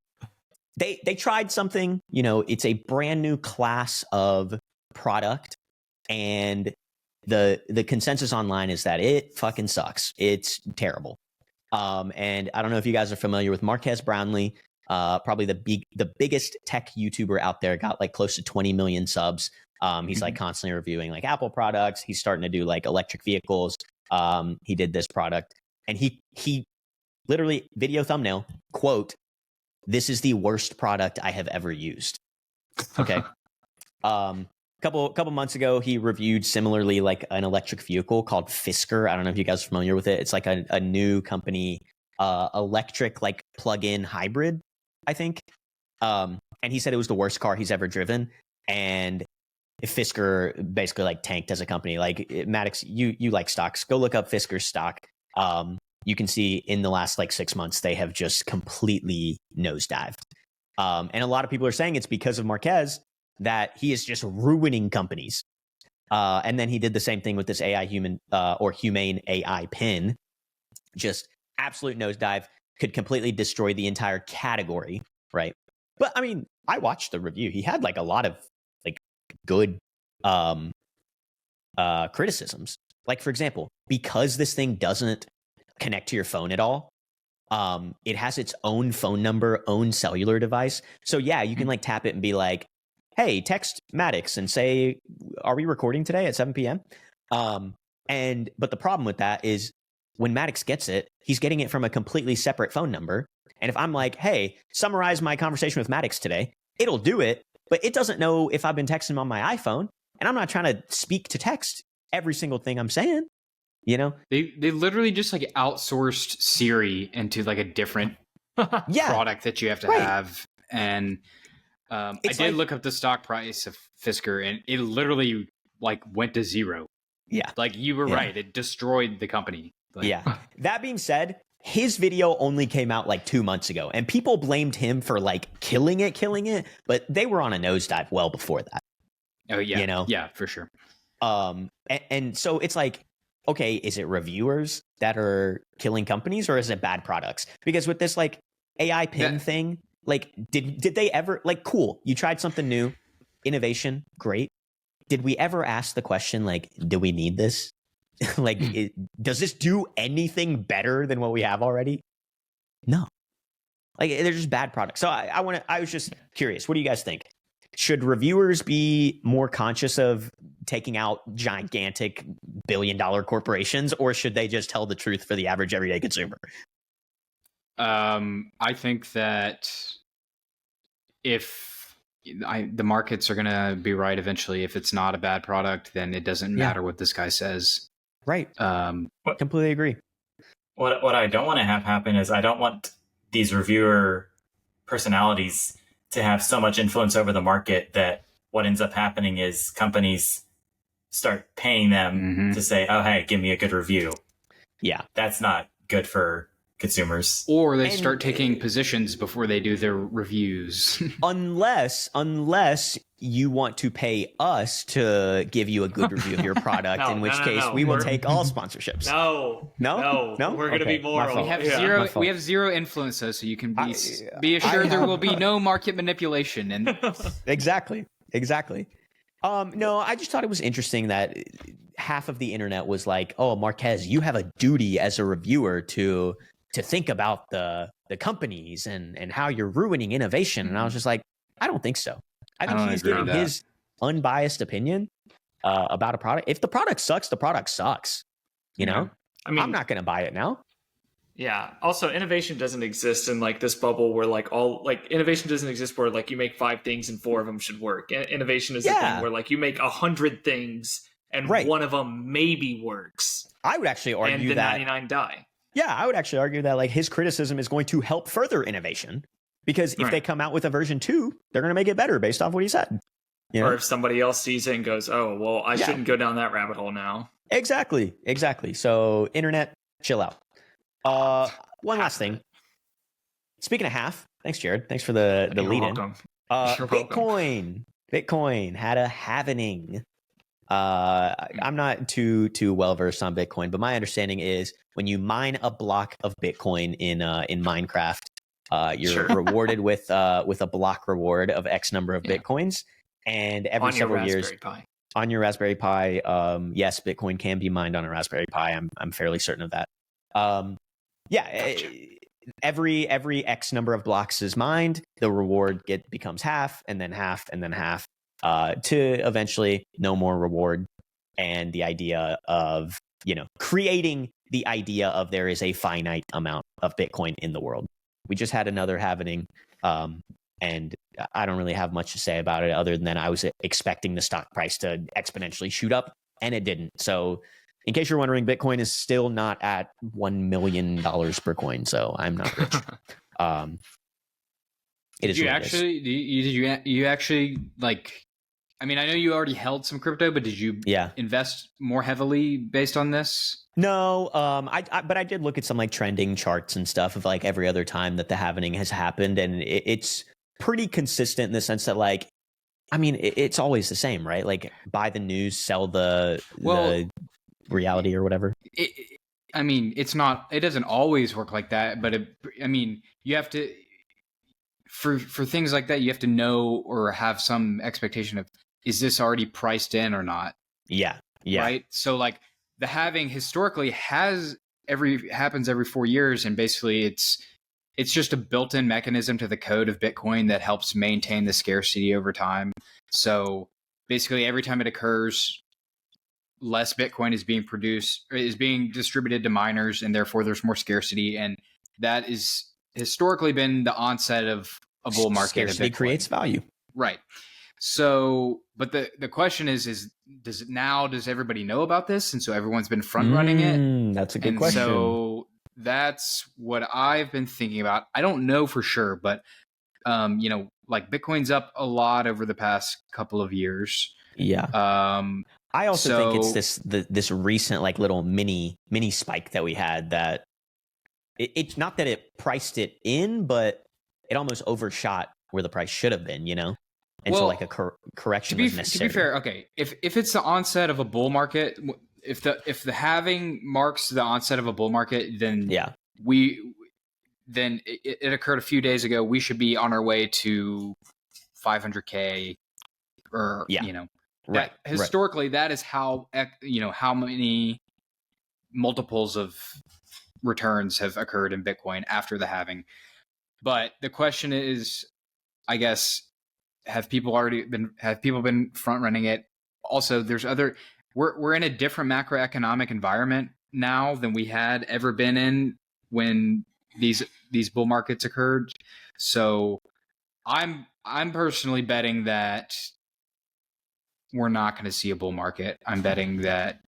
they tried something. You know, it's a brand new class of product, and the consensus online is that it fucking sucks. It's terrible. And I don't know if you guys are familiar with Marques Brownlee, probably the biggest tech YouTuber out there, got like close to 20 million subs. He's like constantly reviewing like Apple products. He's starting to do like electric vehicles. He did this product, and he literally, video thumbnail, quote, "This is the worst product I have ever used." Okay. Couple months ago, he reviewed similarly like an electric vehicle called Fisker. I don't know if you guys are familiar with it. It's like a new company, electric like plug-in hybrid, I think. And he said it was the worst car he's ever driven. And Fisker basically like tanked as a company. Like Maddox, you like stocks. Go look up Fisker's stock. You can see in the last like 6 months they have just completely nosedived. And a lot of people are saying it's because of Marques, that he is just ruining companies. And then he did the same thing with this Humane AI pin. Just absolute nosedive, could completely destroy the entire category, right? But I mean, I watched the review. He had like a lot of like good criticisms. Like, for example, because this thing doesn't connect to your phone at all, it has its own phone number, own cellular device. So yeah, you can like tap it and be like, "Hey, text Maddox and say, are we recording today at 7 p.m.?" But the problem with that is when Maddox gets it, he's getting it from a completely separate phone number. And if I'm like, "Hey, summarize my conversation with Maddox today," it'll do it, but it doesn't know if I've been texting him on my iPhone. And I'm not trying to speak to text every single thing I'm saying. You know, they literally just like outsourced Siri into like a different product that you have to have. And I did look up the stock price of Fisker, and it literally like went to zero. Yeah, like you were right; it destroyed the company. Like, yeah. That being said, his video only came out like 2 months ago, and people blamed him for like killing it, but they were on a nosedive well before that. Oh yeah, you know, yeah, for sure. And so it's like, okay, is it reviewers that are killing companies, or is it bad products? Because with this like AI pin thing, like did they ever like, cool, you tried something new, innovation, great. Did we ever ask the question like, do we need this? Like, does this do anything better than what we have already? No. Like, they're just bad products. So I was just curious, what do you guys think? Should reviewers be more conscious of taking out gigantic billion-dollar corporations, or should they just tell the truth for the average everyday consumer? I think that if the markets are going to be right eventually, if it's not a bad product, then it doesn't matter what this guy says. Right. Completely agree. What I don't want to have happen is I don't want these reviewer personalities to have so much influence over the market that what ends up happening is companies start paying them to say, "Oh, hey, give me a good review." Yeah. That's not good for consumers. Or they start taking positions before they do their reviews. unless you want to pay us to give you a good review of your product, in which case we will take all sponsorships. No. We're going to be moral. We have zero influence, though, so you can be assured there will be no market manipulation. And Exactly. No, I just thought it was interesting that half of the internet was like, "Oh, Marques, you have a duty as a reviewer to think about the companies and how you're ruining innovation." And I was just like, I don't think so. I think he's giving his unbiased opinion about a product. If the product sucks, the product sucks. You know, I mean, I'm not going to buy it now. Yeah. Also, innovation doesn't exist in like this bubble where like all like innovation doesn't exist where like you make 5 things and 4 of them should work. Innovation is the thing where like you make 100 things and one of them maybe works. I would actually argue and the that 99 die. Yeah, I would actually argue that like his criticism is going to help further innovation because if they come out with a version 2, they're going to make it better based off what he said. You know? Or if somebody else sees it and goes, "Oh, well, I shouldn't go down that rabbit hole now." Exactly. So, internet, chill out. One last thing. Speaking of half, thanks, Jared. Thanks for the lead in. Bitcoin had a halvening. I'm not too well versed on Bitcoin, but my understanding is when you mine a block of Bitcoin in Minecraft, you're rewarded with a block reward of X number of Bitcoins, and every several years on your Raspberry Pi, yes, Bitcoin can be mined on a Raspberry Pi. I'm fairly certain of that. Gotcha. Every X number of blocks is mined, the reward becomes half, and then half, and then half, to eventually no more reward. And the idea of, creating the idea of there is a finite amount of Bitcoin in the world. We just had another halvening, and I don't really have much to say about it other than I was expecting the stock price to exponentially shoot up, and it didn't. So in case you're wondering, Bitcoin is still not at $1 million per coin, so I'm not rich. It is. Did you actually like? I mean, I know you already held some crypto, but did you invest more heavily based on this? No, but I did look at some like trending charts and stuff of like every other time that the halvening has happened, and it's pretty consistent in the sense that like, I mean, it's always the same, right? Like buy the news, sell the reality or whatever. I mean, it doesn't always work like that, but you have to, for things like that, you have to know or have some expectation of, is this already priced in or not? Yeah. Right. So like the halving historically happens every 4 years. And basically it's just a built-in mechanism to the code of Bitcoin that helps maintain the scarcity over time. So basically every time it occurs, less Bitcoin is being distributed to miners, and therefore there's more scarcity. And that is historically been the onset of a bull market. Scarcity creates value. Right. So, but the question is does everybody know about this? And so everyone's been front running it. That's a good question. So that's what I've been thinking about. I don't know for sure, but like Bitcoin's up a lot over the past couple of years. Yeah. I also think it's this recent like little mini spike that we had that it's not that it priced it in, but it almost overshot where the price should have been, And so like a correction was necessary. To be fair, okay, if it's the onset of a bull market, if the halving marks the onset of a bull market, then it occurred a few days ago. We should be on our way to 500K or Right. Historically, that is how many multiples of returns have occurred in Bitcoin after the halving. But the question is, I guess, have people been front running it? Also, we're in a different macroeconomic environment now than we had ever been in when these bull markets occurred. So I'm personally betting that we're not going to see a bull market. I'm betting that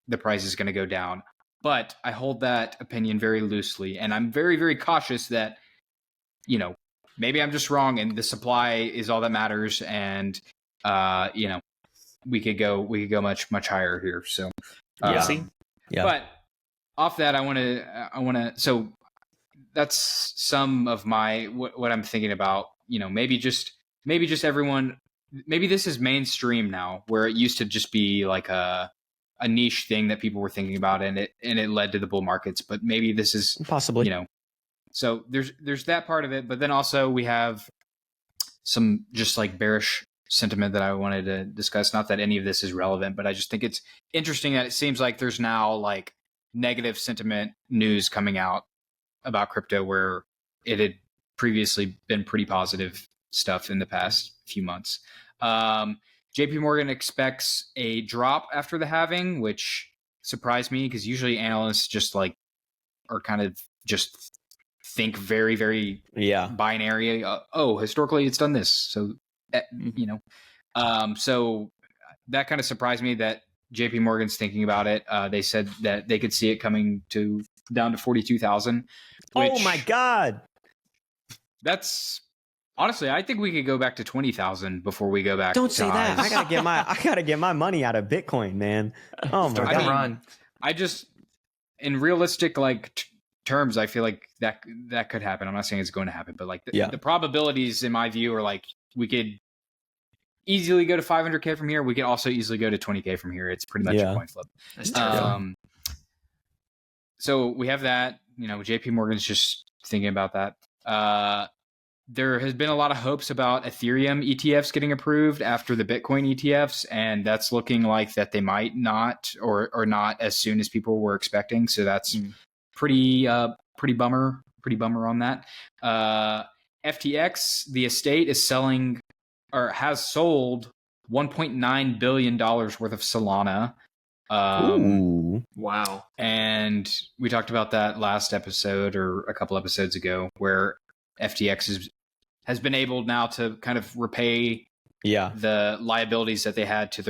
the price is going to go down. But I hold that opinion very loosely. And I'm very, very cautious that, maybe I'm just wrong and the supply is all that matters. And, we could go much, much higher here. So, but off that, I want to, so that's some of my, what I'm thinking about, maybe just everyone, maybe this is mainstream now, where it used to just be like a niche thing that people were thinking about, and it led to the bull markets. But maybe this is possibly, so there's that part of it. But then also we have some just like bearish sentiment that I wanted to discuss. Not that any of this is relevant, but I just think it's interesting that it seems like there's now like negative sentiment news coming out about crypto where it had previously been pretty positive stuff in the past few months. JP Morgan expects a drop after the halving, which surprised me because usually analysts just like are kind of just think very, very binary. Historically it's done this. So, so that kind of surprised me that JP Morgan's thinking about it. They said that they could see it coming down to 42,000. Oh my God. That's honestly, I think we could go back to 20,000 before we go back. Don't say that. I gotta get my money out of Bitcoin, man. Oh my God. Run. I just, in realistic terms, I feel like that could happen. I'm not saying it's going to happen, but like the probabilities in my view are like we could easily go to 500K from here. We could also easily go to 20K from here. It's pretty much a coin flip. That's true. So we have that. JP Morgan's just thinking about that. There has been a lot of hopes about Ethereum ETFs getting approved after the Bitcoin ETFs, and that's looking like that they might not or not as soon as people were expecting. So that's pretty bummer on that. FTX, the estate, is selling or has sold $1.9 billion worth of Solana. Ooh. Wow. And we talked about that last episode or a couple episodes ago where FTX has been able now to kind of repay the liabilities that they had to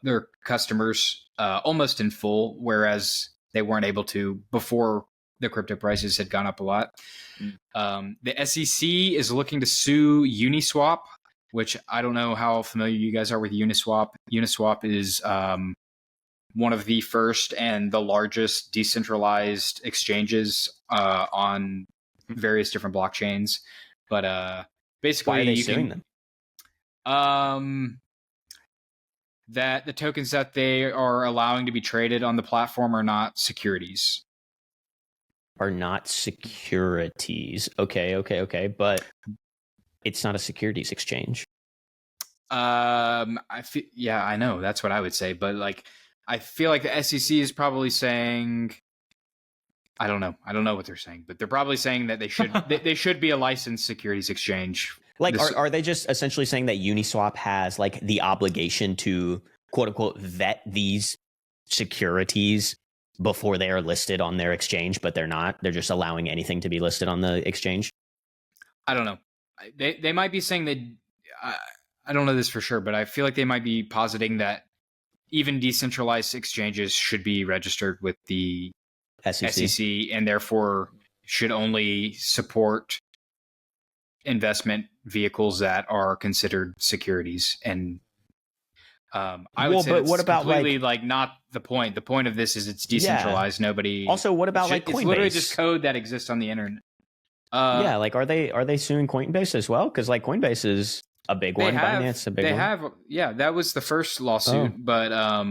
their customers almost in full, whereas they weren't able to before the crypto prices had gone up a lot. The SEC is looking to sue Uniswap, which I don't know how familiar you guys are with Uniswap. Uniswap is one of the first and the largest decentralized exchanges on various different blockchains. But basically, why are they suing them? That the tokens that they are allowing to be traded on the platform are not securities. Are not securities. Okay. But it's not a securities exchange. I know. That's what I would say. But like, I feel like the SEC is probably saying, I don't know what they're saying, but they're probably saying that they should they should be a licensed securities exchange. Like, are they just essentially saying that Uniswap has like the obligation to quote unquote vet these securities before they are listed on their exchange, but they're not? They're just allowing anything to be listed on the exchange? I don't know. They might be saying that. I don't know this for sure, but I feel like they might be positing that even decentralized exchanges should be registered with the SEC and therefore should only support investment vehicles that are considered securities. And I would say but what about completely like not the point. The point of this is it's decentralized. Nobody. Also, what about like Coinbase? It's literally just code that exists on the internet. Like are they suing Coinbase as well? Because like Coinbase is a big one. Binance a big one. That was the first lawsuit, but I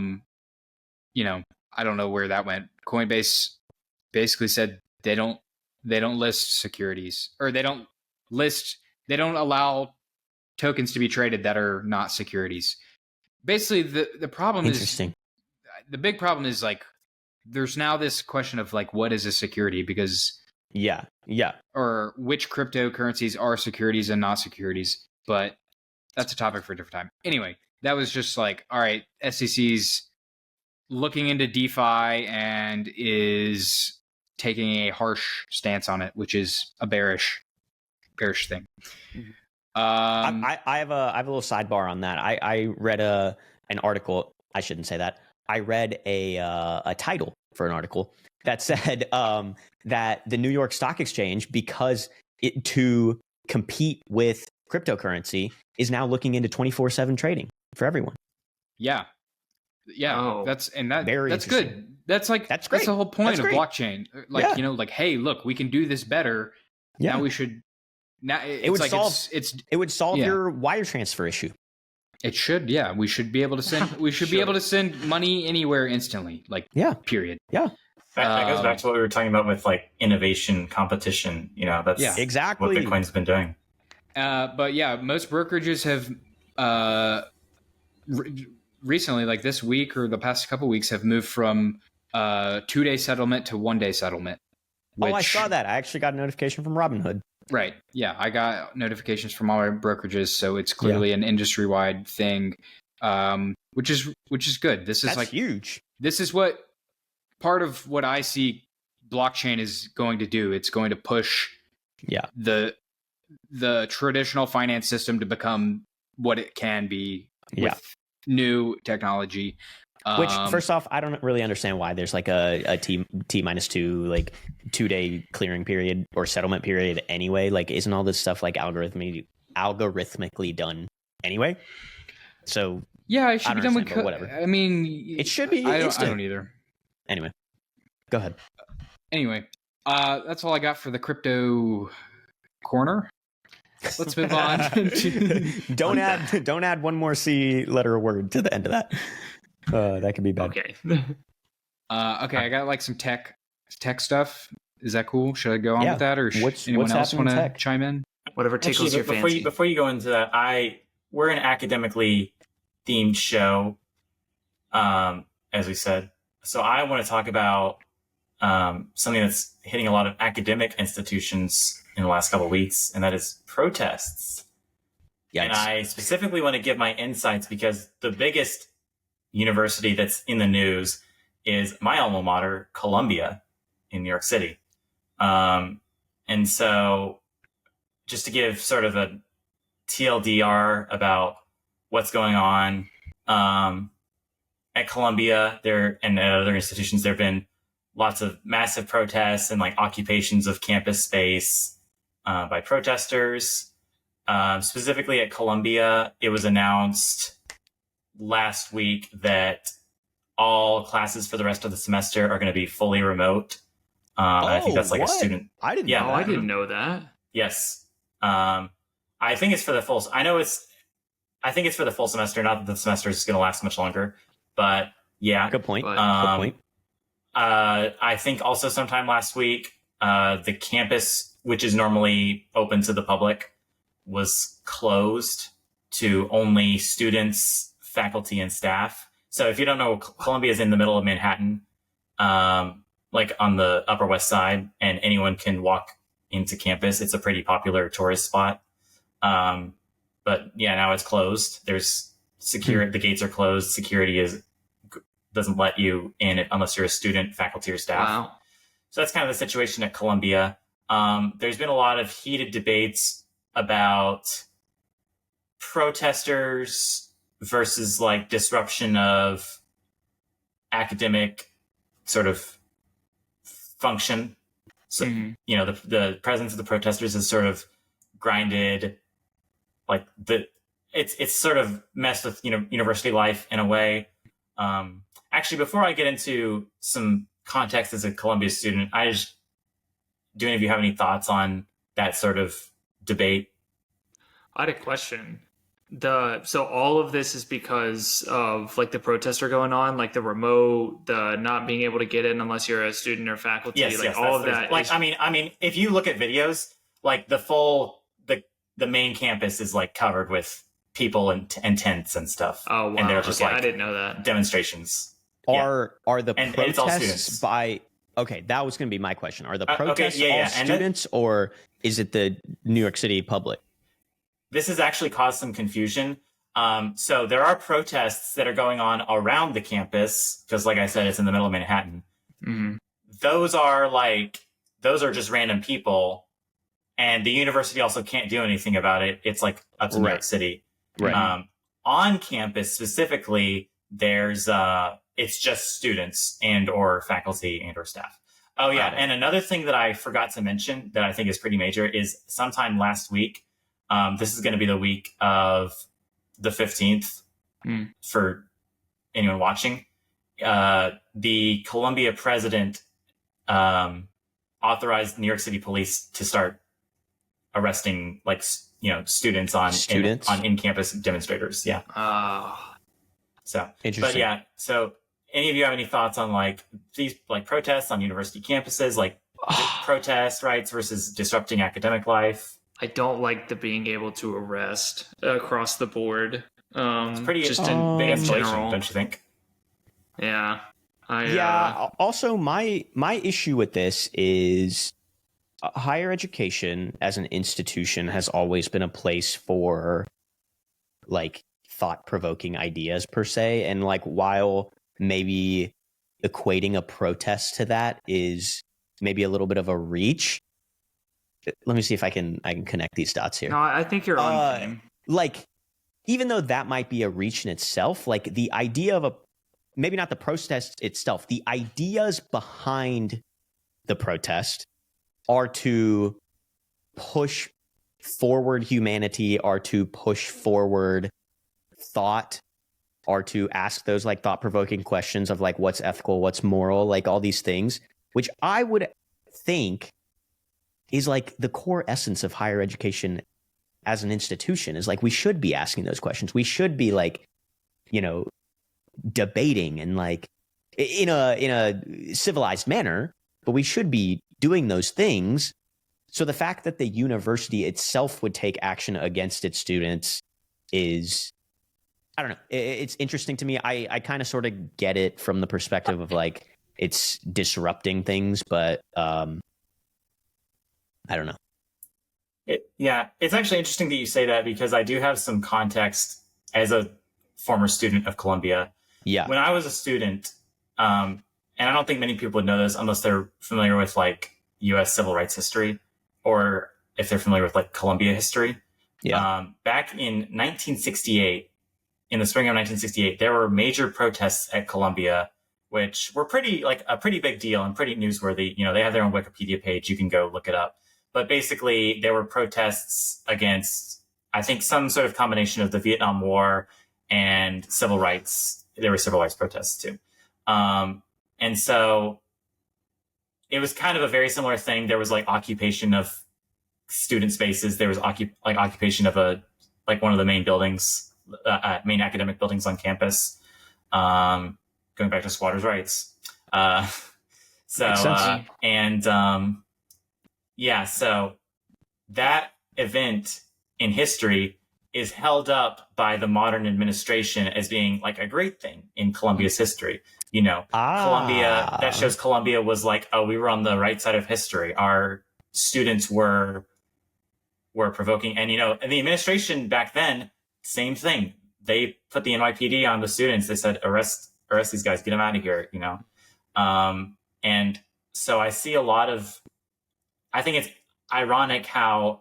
don't know where that went. Coinbase basically said they don't list securities, or they don't allow tokens to be traded that are not securities. Basically, the problem is the big problem is like there's now this question of like what is a security, because or which cryptocurrencies are securities and not securities, but that's a topic for a different time. Anyway, that was just like, all right, SEC's looking into DeFi and is taking a harsh stance on it, which is a bearish thing. I have a little sidebar on that. I read an article. I shouldn't say that. I read a title for an article that said that the New York Stock Exchange, because to compete with cryptocurrency, is now looking into 24/7 trading for everyone. Yeah. Oh, that's that's good. That's great. That's the whole point of blockchain. Like, like, hey, look, we can do this better. Yeah. Now we should. Now it would solve your wire transfer issue. It should. Yeah. We should be able to send. We should be able to send money anywhere instantly. Like, period. Yeah. That goes back to what we were talking about with like innovation, competition. That's exactly what Bitcoin's been doing. But yeah, most brokerages have recently, like this week or the past couple weeks, have moved from 2-day settlement to 1-day settlement. I saw that. I actually got a notification from Robinhood. Right. Yeah, I got notifications from all our brokerages, so it's clearly an industry-wide thing, which is good. That's like huge. this is what part of what I see blockchain is going to do. It's going to push the traditional finance system to become what it can be with new technology. Which, first off, I don't really understand why there's like a T-2 like 2-day clearing period or settlement period anyway. Like, isn't all this stuff like algorithmically done anyway? So yeah, it should be done with whatever. I mean, it should be. I don't either. Anyway, go ahead. Anyway, that's all I got for the crypto corner. Let's move on. Don't add one more C letter word to the end of that. That could be bad. Okay. Okay, I got like some tech stuff. Is that cool? Should I go on with that, or anyone else want to chime in? Whatever tickles your fancy. Before you go into that, we're an academically themed show, as we said. So I want to talk about something that's hitting a lot of academic institutions in the last couple of weeks, and that is protests. Yikes. And I specifically want to give my insights because the biggest university that's in the news is my alma mater, Columbia, in New York City. And so just to give sort of a TLDR about what's going on at Columbia and at other institutions, there have been lots of massive protests and like occupations of campus space by protesters. Specifically at Columbia, it was announced last week that all classes for the rest of the semester are going to be fully remote. I think that's like a student. I didn't know. I didn't know that. Yes. I think it's for the full. I think it's for the full semester. Not that the semester is going to last much longer, but yeah. Good point. Good point. I think also sometime last week, the campus, which is normally open to the public, was closed to only students, faculty, and staff. So if you don't know, Columbia is in the middle of Manhattan, like on the Upper West Side, and anyone can walk into campus. It's a pretty popular tourist spot. But yeah, now it's closed. There's security. The gates are closed. Security doesn't let you in unless you're a student, faculty, or staff. Wow. So that's kind of the situation at Columbia. There's been a lot of heated debates about protesters versus like disruption of academic sort of function. So, you know, the presence of the protesters has sort of grinded like it's sort of messed with, university life in a way. Actually, before I get into some context as a Columbia student, do any of you have any thoughts on that sort of debate? I had a question. So all of this is because of like the protests are going on, like the remote, the not being able to get in unless you're a student or faculty, yes, all of that. Like, I mean, if you look at videos, like the main campus is like covered with people and tents and stuff. Oh, wow. And they're just I didn't know that. Demonstrations. Are the and protests by? Okay, that was going to be my question. Are the protests all students, or is it the New York City public? This has actually caused some confusion. So there are protests that are going on around the campus because, like I said, it's in the middle of Manhattan. Mm-hmm. Those are just random people, and the university also can't do anything about it. It's like up to New York City. Right. On campus specifically, there's it's just students and or faculty and or staff. Oh yeah, and another thing that I forgot to mention that I think is pretty major is sometime last week. This is going to be the week of the 15th for anyone watching. The Columbia president authorized New York City police to start arresting students on in-campus demonstrators. Yeah. So interesting. But yeah, so any of you have any thoughts on like these like protests on university campuses, like protest rights versus disrupting academic life? I don't like the being able to arrest across the board. It's pretty just big in escalation, general, don't you think? Yeah. Also, my issue with this is higher education as an institution has always been a place for like thought-provoking ideas per se, and like while maybe equating a protest to that is maybe a little bit of a reach. Let me see if I can connect these dots here. No, I think you're on theme. Like, even though that might be a reach in itself, like the idea of maybe not the protest itself, the ideas behind the protest are to push forward humanity, are to push forward thought, are to ask those like thought-provoking questions of like what's ethical, what's moral, like all these things, which I would think is like the core essence of higher education as an institution. Is like we should be asking those questions. We should be like, debating and like in a civilized manner, but we should be doing those things. So the fact that the university itself would take action against its students is, I don't know, it's interesting to me. I kind of sort of get it from the perspective of like it's disrupting things, but I don't know. It's actually interesting that you say that, because I do have some context as a former student of Columbia. Yeah. When I was a student, and I don't think many people would know this unless they're familiar with like U.S. civil rights history, or if they're familiar with like Columbia history. Yeah. Back in 1968, in the spring of 1968, there were major protests at Columbia, which were a pretty big deal and pretty newsworthy. They have their own Wikipedia page. You can go look it up. But basically, there were protests against, I think, some sort of combination of the Vietnam War and civil rights. There were civil rights protests too. And so it was kind of a very similar thing. There was like occupation of student spaces. There was occupation of one of the main buildings, main academic buildings on campus. Going back to squatters' rights. So that event in history is held up by the modern administration as being like a great thing in Columbia's history. Columbia, that shows Columbia was like, oh, we were on the right side of history. Our students were provoking. And, and the administration back then, same thing. They put the NYPD on the students. They said, arrest these guys, get them out of here, And so I see I think it's ironic how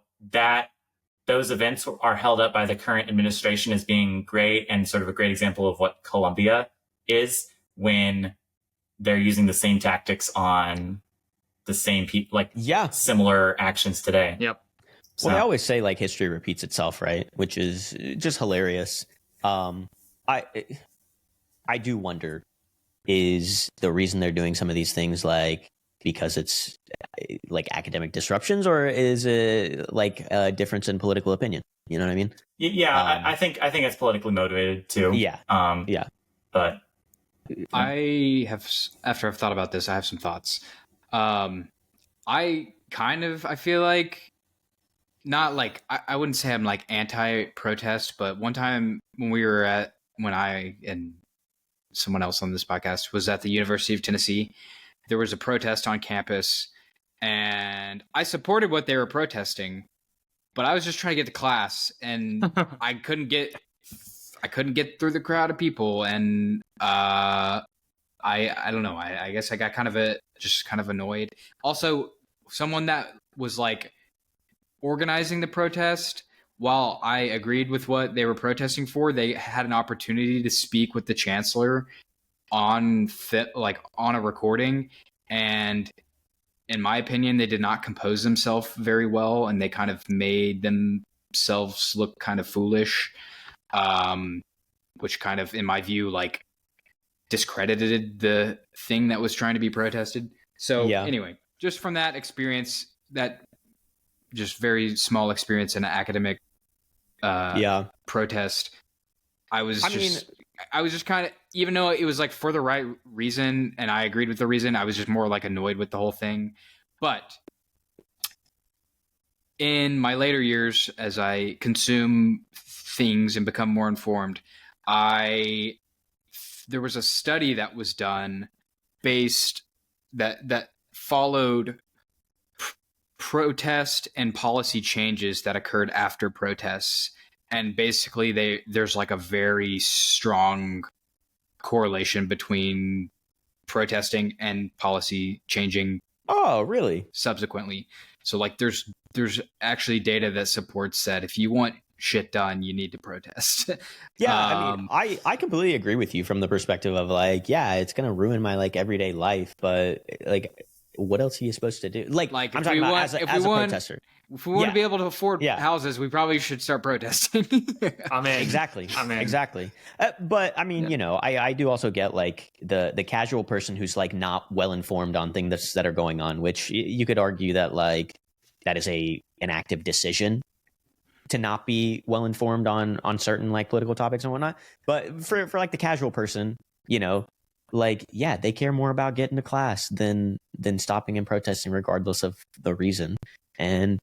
those events are held up by the current administration as being great and sort of a great example of what Columbia is, when they're using the same tactics on the same people, similar actions today. Yep. So. Well, they always say like history repeats itself, right? Which is just hilarious. I do wonder, is the reason they're doing some of these things like because it's like academic disruptions, or is it like a difference in political opinion? You know what I mean? Yeah, I think it's politically motivated too. Yeah. But after I've thought about this, I have some thoughts. I feel like, not like, I wouldn't say I'm like anti-protest, but one time when I and someone else on this podcast was at the University of Tennessee, there was a protest on campus, and I supported what they were protesting, but I was just trying to get to class, and I couldn't get through the crowd of people, and I don't know. I guess I got kind of annoyed. Also, someone that was like organizing the protest, while I agreed with what they were protesting for, they had an opportunity to speak with the chancellor on a recording, and in my opinion, they did not compose themselves very well, and they kind of made themselves look kind of foolish, which kind of, in my view, like discredited the thing that was trying to be protested. So Anyway, just from that experience, that just very small experience in an academic protest, I was just kind of, even though it was like for the right reason and I agreed with the reason, I was just more like annoyed with the whole thing. But in my later years, as I consume things and become more informed, there was a study that was done that followed protest and policy changes that occurred after protests. And basically there's like a very strong correlation between protesting and policy changing. Oh, really? Subsequently. So like there's actually data that supports that if you want shit done, you need to protest. Yeah, I mean, I completely agree with you from the perspective of like, yeah, it's gonna ruin my like everyday life, but like, what else are you supposed to do? Like I'm talking about as a protester. If we want to be able to afford houses, we probably should start protesting. Exactly. But I mean, you know, I do also get like the casual person who's like not well informed on things that are going on, which you could argue that like that is an active decision to not be well informed on certain like political topics and whatnot. But for like the casual person, you know, like, yeah, they care more about getting to class than stopping and protesting regardless of the reason. And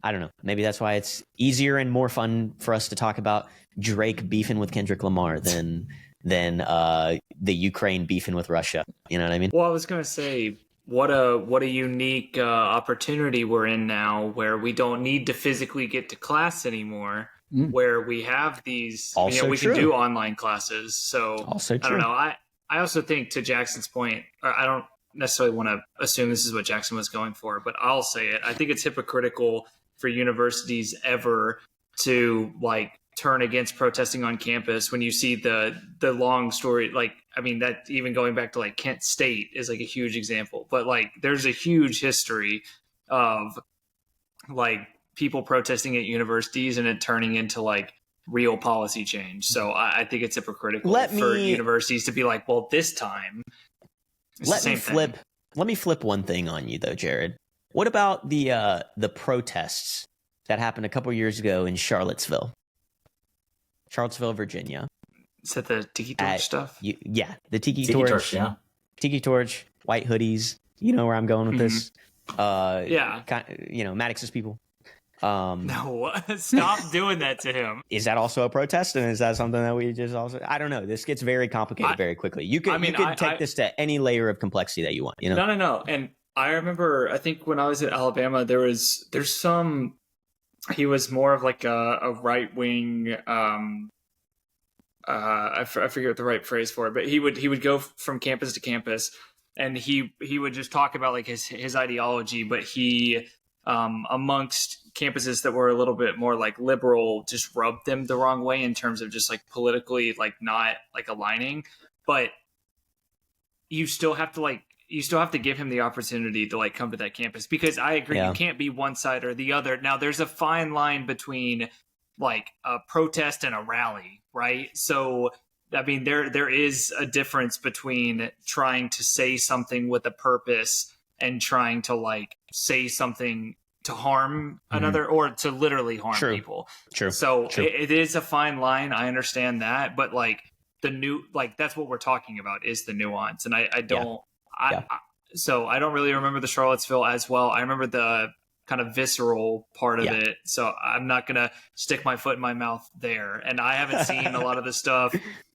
I don't know, maybe that's why it's easier and more fun for us to talk about Drake beefing with Kendrick Lamar than the Ukraine beefing with Russia. You know what I mean? Well, I was going to say, what a unique opportunity we're in now, where we don't need to physically get to class anymore, where we have these, we can do online classes. So also true. I don't know. I also think, to Jackson's point, I don't necessarily want to assume this is what Jackson was going for, but I'll say it. I think it's hypocritical for universities ever to like turn against protesting on campus when you see the long story. Like, I mean, that even going back to like Kent State is like a huge example, but like there's a huge history of like people protesting at universities and it turning into like real policy change. So I think it's hypocritical for universities to be like, well, this time let me flip one thing on you though, Jared. What about the protests that happened a couple years ago in Charlottesville, Virginia? Is that the Tiki Torch stuff? Yeah, the Tiki Torch. Yeah. Tiki Torch, white hoodies. You know where I'm going with this. You know, Maddox's people. No, stop doing that to him. Is that also a protest? And is that something that we just also, I don't know. This gets very complicated very quickly. You could take this to any layer of complexity that you want, you know? No. And I remember, I think when I was at Alabama, there's some, he was more of like a right wing, I forget what the right phrase for it, but he would go from campus to campus, and he would just talk about like his ideology, but he, amongst campuses that were a little bit more like liberal, just rubbed them the wrong way in terms of just like politically like not like aligning. But you still have to give him the opportunity to like come to that campus, because I agree, you can't be one side or the other. Now there's a fine line between like a protest and a rally, right? So I mean, there is a difference between trying to say something with a purpose and trying to like say something to harm another or to literally harm people. So it is a fine line. I understand that, but like that's what we're talking about is the nuance. And so I don't really remember the Charlottesville as well. I remember the kind of visceral part of it. So I'm not going to stick my foot in my mouth there. And I haven't seen a lot of the stuff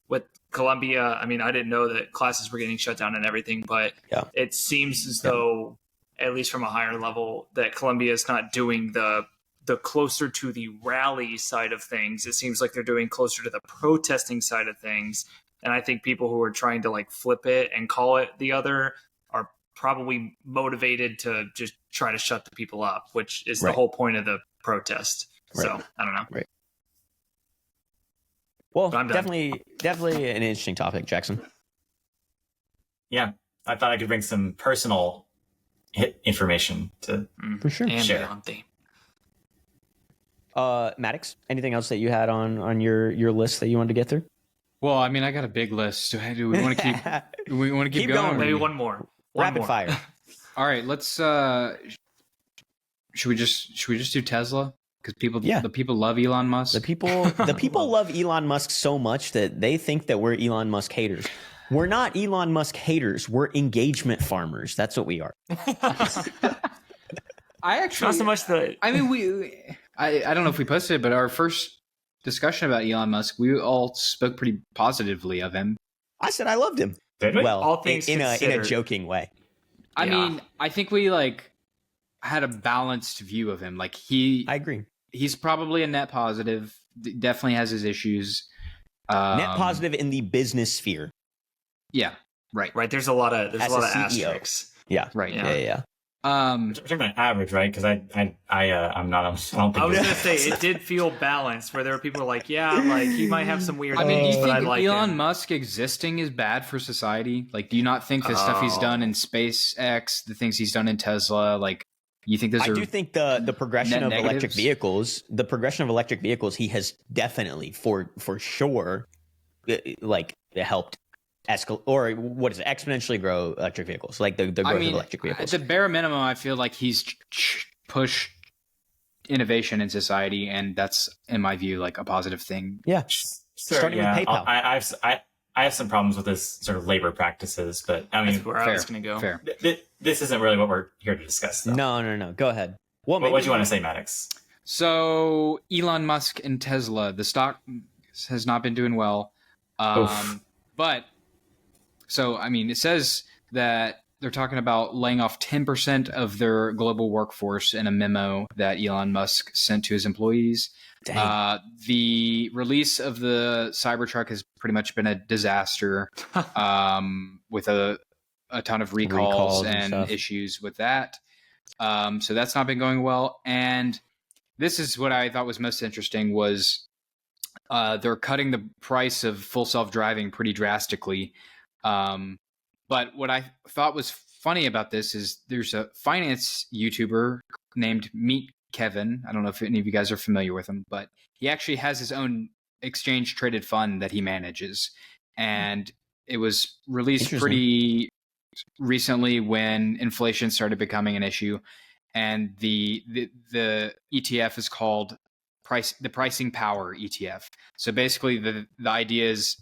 with Columbia. I mean, I didn't know that classes were getting shut down and everything, but it seems as though, at least from a higher level, that Columbia is not doing the closer to the rally side of things. It seems like they're doing closer to the protesting side of things. And I think people who are trying to like flip it and call it the other are probably motivated to just try to shut the people up, which is the whole point of the protest. So I don't know. Right. Well, definitely an interesting topic, Jackson. Yeah, I thought I could bring some personal information to for sure share. Maddox, anything else that you had on your list that you wanted to get through? Well, I mean, I got a big list. Do we want to keep? We want to keep going? Maybe one more. Rapid fire. All right, let's. Should we just do Tesla? Because the people love Elon Musk. The people love Elon Musk so much that they think that we're Elon Musk haters. We're not Elon Musk haters. We're engagement farmers. That's what we are. I actually not so much the. I mean, I don't know if we posted it, but our first discussion about Elon Musk, we all spoke pretty positively of him. I said I loved him. Did we? Well, all things in a joking way. I mean, I think we like had a balanced view of him. Like I agree. He's probably a net positive. Definitely has his issues. Net positive in the business sphere. Yeah. Right. There's a lot of As a CEO. asterisks. Yeah. Right. Yeah. We're talking about average, right? Because I'm not. I don't think. I was gonna say it did feel balanced, where there were people like, like he might have some weird I mean, do things, you but I think like Elon him. Musk existing is bad for society? Like, do you not think the stuff he's done in SpaceX, the things he's done in Tesla, like, you think those I are? do think the progression of electric negatives? vehicles, he has definitely for sure, like helped exponentially grow electric vehicles, like the growth of electric vehicles. At the bare minimum, I feel like he's pushed innovation in society, and that's, in my view, like a positive thing. Yeah, starting with PayPal. I have some problems with this sort of labor practices, but I mean, That's where I was going to go. Fair. This isn't really what we're here to discuss, though. No. Go ahead. Well, what do you want to say, Maddox? So Elon Musk and Tesla, the stock has not been doing well. But so, I mean, it says that they're talking about laying off 10% of their global workforce in a memo that Elon Musk sent to his employees. The release of the Cybertruck has pretty much been a disaster, with a ton of recalls and issues with that. So that's not been going well. And this is what I thought was most interesting was they're cutting the price of full self-driving pretty drastically. But what I thought was funny about this is there's a finance YouTuber named Meet Kevin. I don't know if any of you guys are familiar with him, but he actually has his own exchange traded fund that he manages. And it was released pretty recently when inflation started becoming an issue. And the ETF is called the Pricing Power ETF. So basically the idea is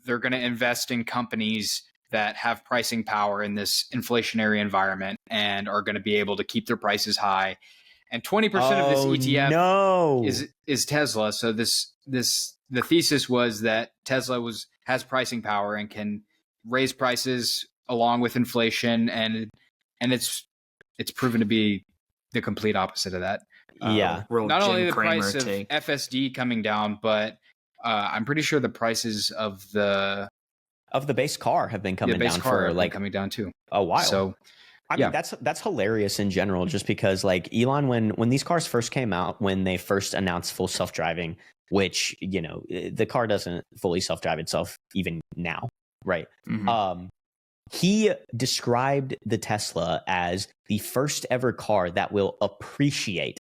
they're going to invest in companies that have pricing power in this inflationary environment and are going to be able to keep their prices high. And 20% of this ETF is Tesla. So the thesis was that Tesla has pricing power and can raise prices along with inflation, and it's proven to be the complete opposite of that. Not only the price of FSD coming down, but I'm pretty sure the prices of the base car have been coming down coming down too a while. So I mean, that's hilarious in general, just because like Elon, when these cars first came out, when they first announced full self-driving, which, you know, the car doesn't fully self-drive itself even now, right? Mm-hmm. He described the Tesla as the first ever car that will appreciate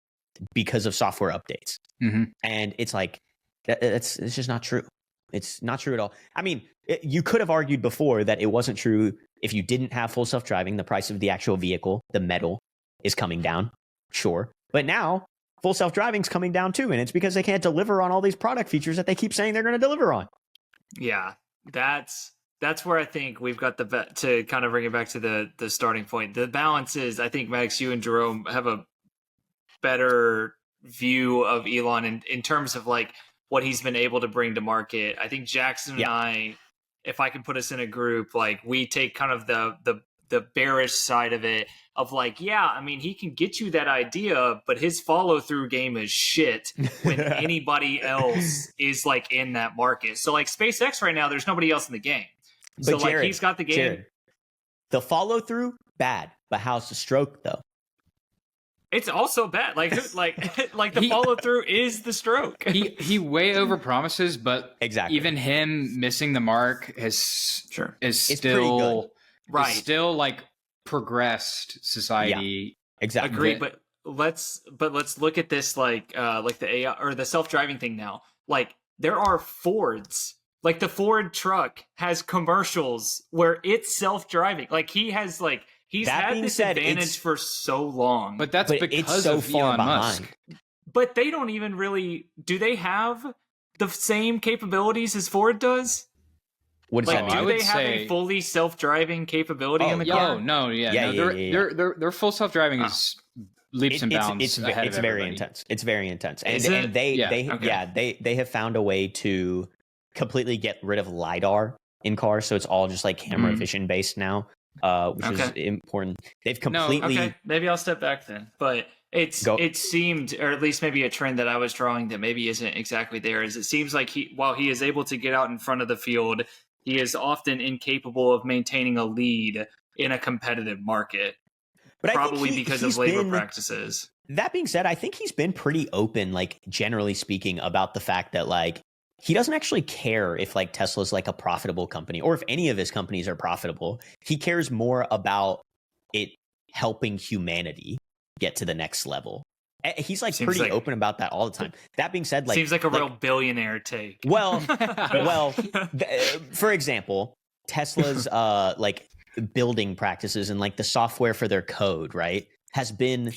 because of software updates. Mm-hmm. And it's like, it's just not true. It's not true at all. I mean, you could have argued before that it wasn't true if you didn't have full self-driving. The price of the actual vehicle, the metal, is coming down. Sure. But now full self-driving is coming down too. And it's because they can't deliver on all these product features that they keep saying they're going to deliver on. Yeah, that's where I think we've got to kind of bring it back to the starting point. The balance is, I think, Max, you and Jerome have a better view of Elon in terms of like what he's been able to bring to market. I think Jackson and I, if I can put us in a group, like we take kind of the bearish side of it of like, I mean, he can get you that idea, but his follow through game is shit when anybody else is like in that market. So like SpaceX right now, there's nobody else in the game. But so Jared, like he's got the game. Jared, the follow through, bad. But how's the stroke though? It's also bad. Like the follow through is the stroke. He way over promises, but exactly, even him missing the mark is still like progressed society. Yeah, exactly. Agreed. But let's look at this like the AI or the self-driving thing now. Like there are Fords. Like the Ford truck has commercials where it's self-driving. Like he's had this advantage for so long. But that's because it's so of far Elon behind. Musk. But they don't even really... Do they have the same capabilities as Ford does? What does that mean? Do they have a fully self-driving capability in the car? Oh, no, Their full self-driving is leaps and bounds. It's very intense. It's very intense. And they have found a way to completely get rid of LiDAR in cars, so it's all just like camera vision based now, which is important. They've completely... Maybe I'll step back then. But it seemed, or at least maybe a trend that I was drawing that maybe isn't exactly there, is it seems like while he is able to get out in front of the field he is often incapable of maintaining a lead in a competitive market, but probably because of labor practices. That being said, I think he's been pretty open, like generally speaking, about the fact that like he doesn't actually care if like Tesla's like a profitable company or if any of his companies are profitable. He cares more about it helping humanity get to the next level. He's like pretty open about that all the time. That being said, like seems like a real billionaire take. Well, for example, Tesla's like building practices and like the software for their code, right, has been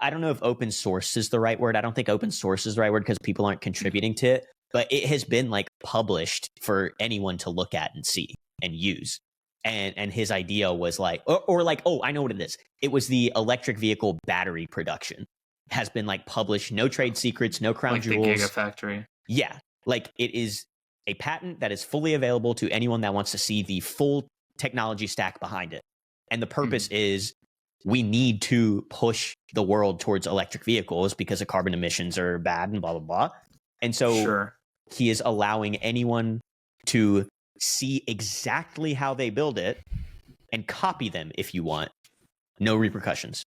I don't know if open source is the right word. I don't think open source is the right word because people aren't contributing to it, but it has been like published for anyone to look at and see and use. And his idea was like, or like, oh, I know what it is. It was the electric vehicle battery production has been like published, no trade secrets, no crown jewels. The Gigafactory. Yeah, like it is a patent that is fully available to anyone that wants to see the full technology stack behind it. And the purpose is we need to push the world towards electric vehicles because the carbon emissions are bad and blah, blah, blah. And so he is allowing anyone to see exactly how they build it and copy them if you want. No repercussions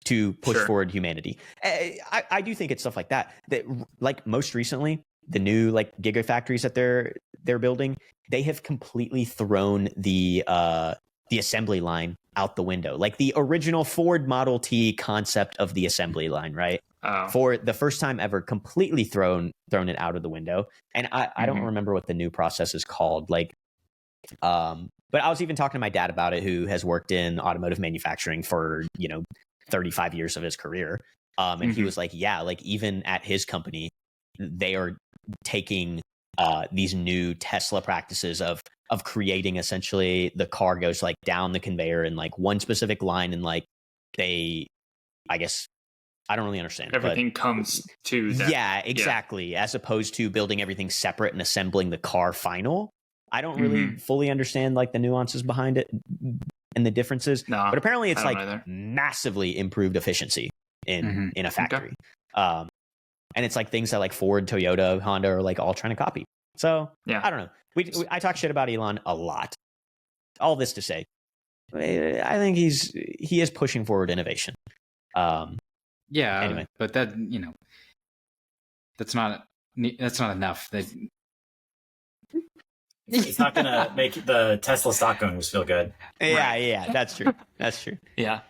to push forward humanity. I do think it's stuff like that. That like most recently, the new like gigafactories that they're building, they have completely thrown the assembly line out the window. Like the original Ford Model T concept of the assembly line, right? For the first time ever, completely thrown it out of the window. And I don't remember what the new process is called. Like, but I was even talking to my dad about it, who has worked in automotive manufacturing for 35 years of his career. And he was like, yeah, like even at his company, they are taking these new Tesla practices of creating essentially the car goes like down the conveyor in like one specific line, and like I guess I don't really understand. Everything comes to that. Yeah, exactly. Yeah. As opposed to building everything separate and assembling the car final. I don't really fully understand like the nuances behind it and the differences. No, but apparently it's like massively improved efficiency in a factory. Okay. And it's like things that like Ford, Toyota, Honda are like all trying to copy. So I don't know. I talk shit about Elon a lot. All this to say, I think he is pushing forward innovation. Anyway, but that that's not enough. It's not going to make the Tesla stock owners feel good. Yeah, that's true. That's true. Yeah.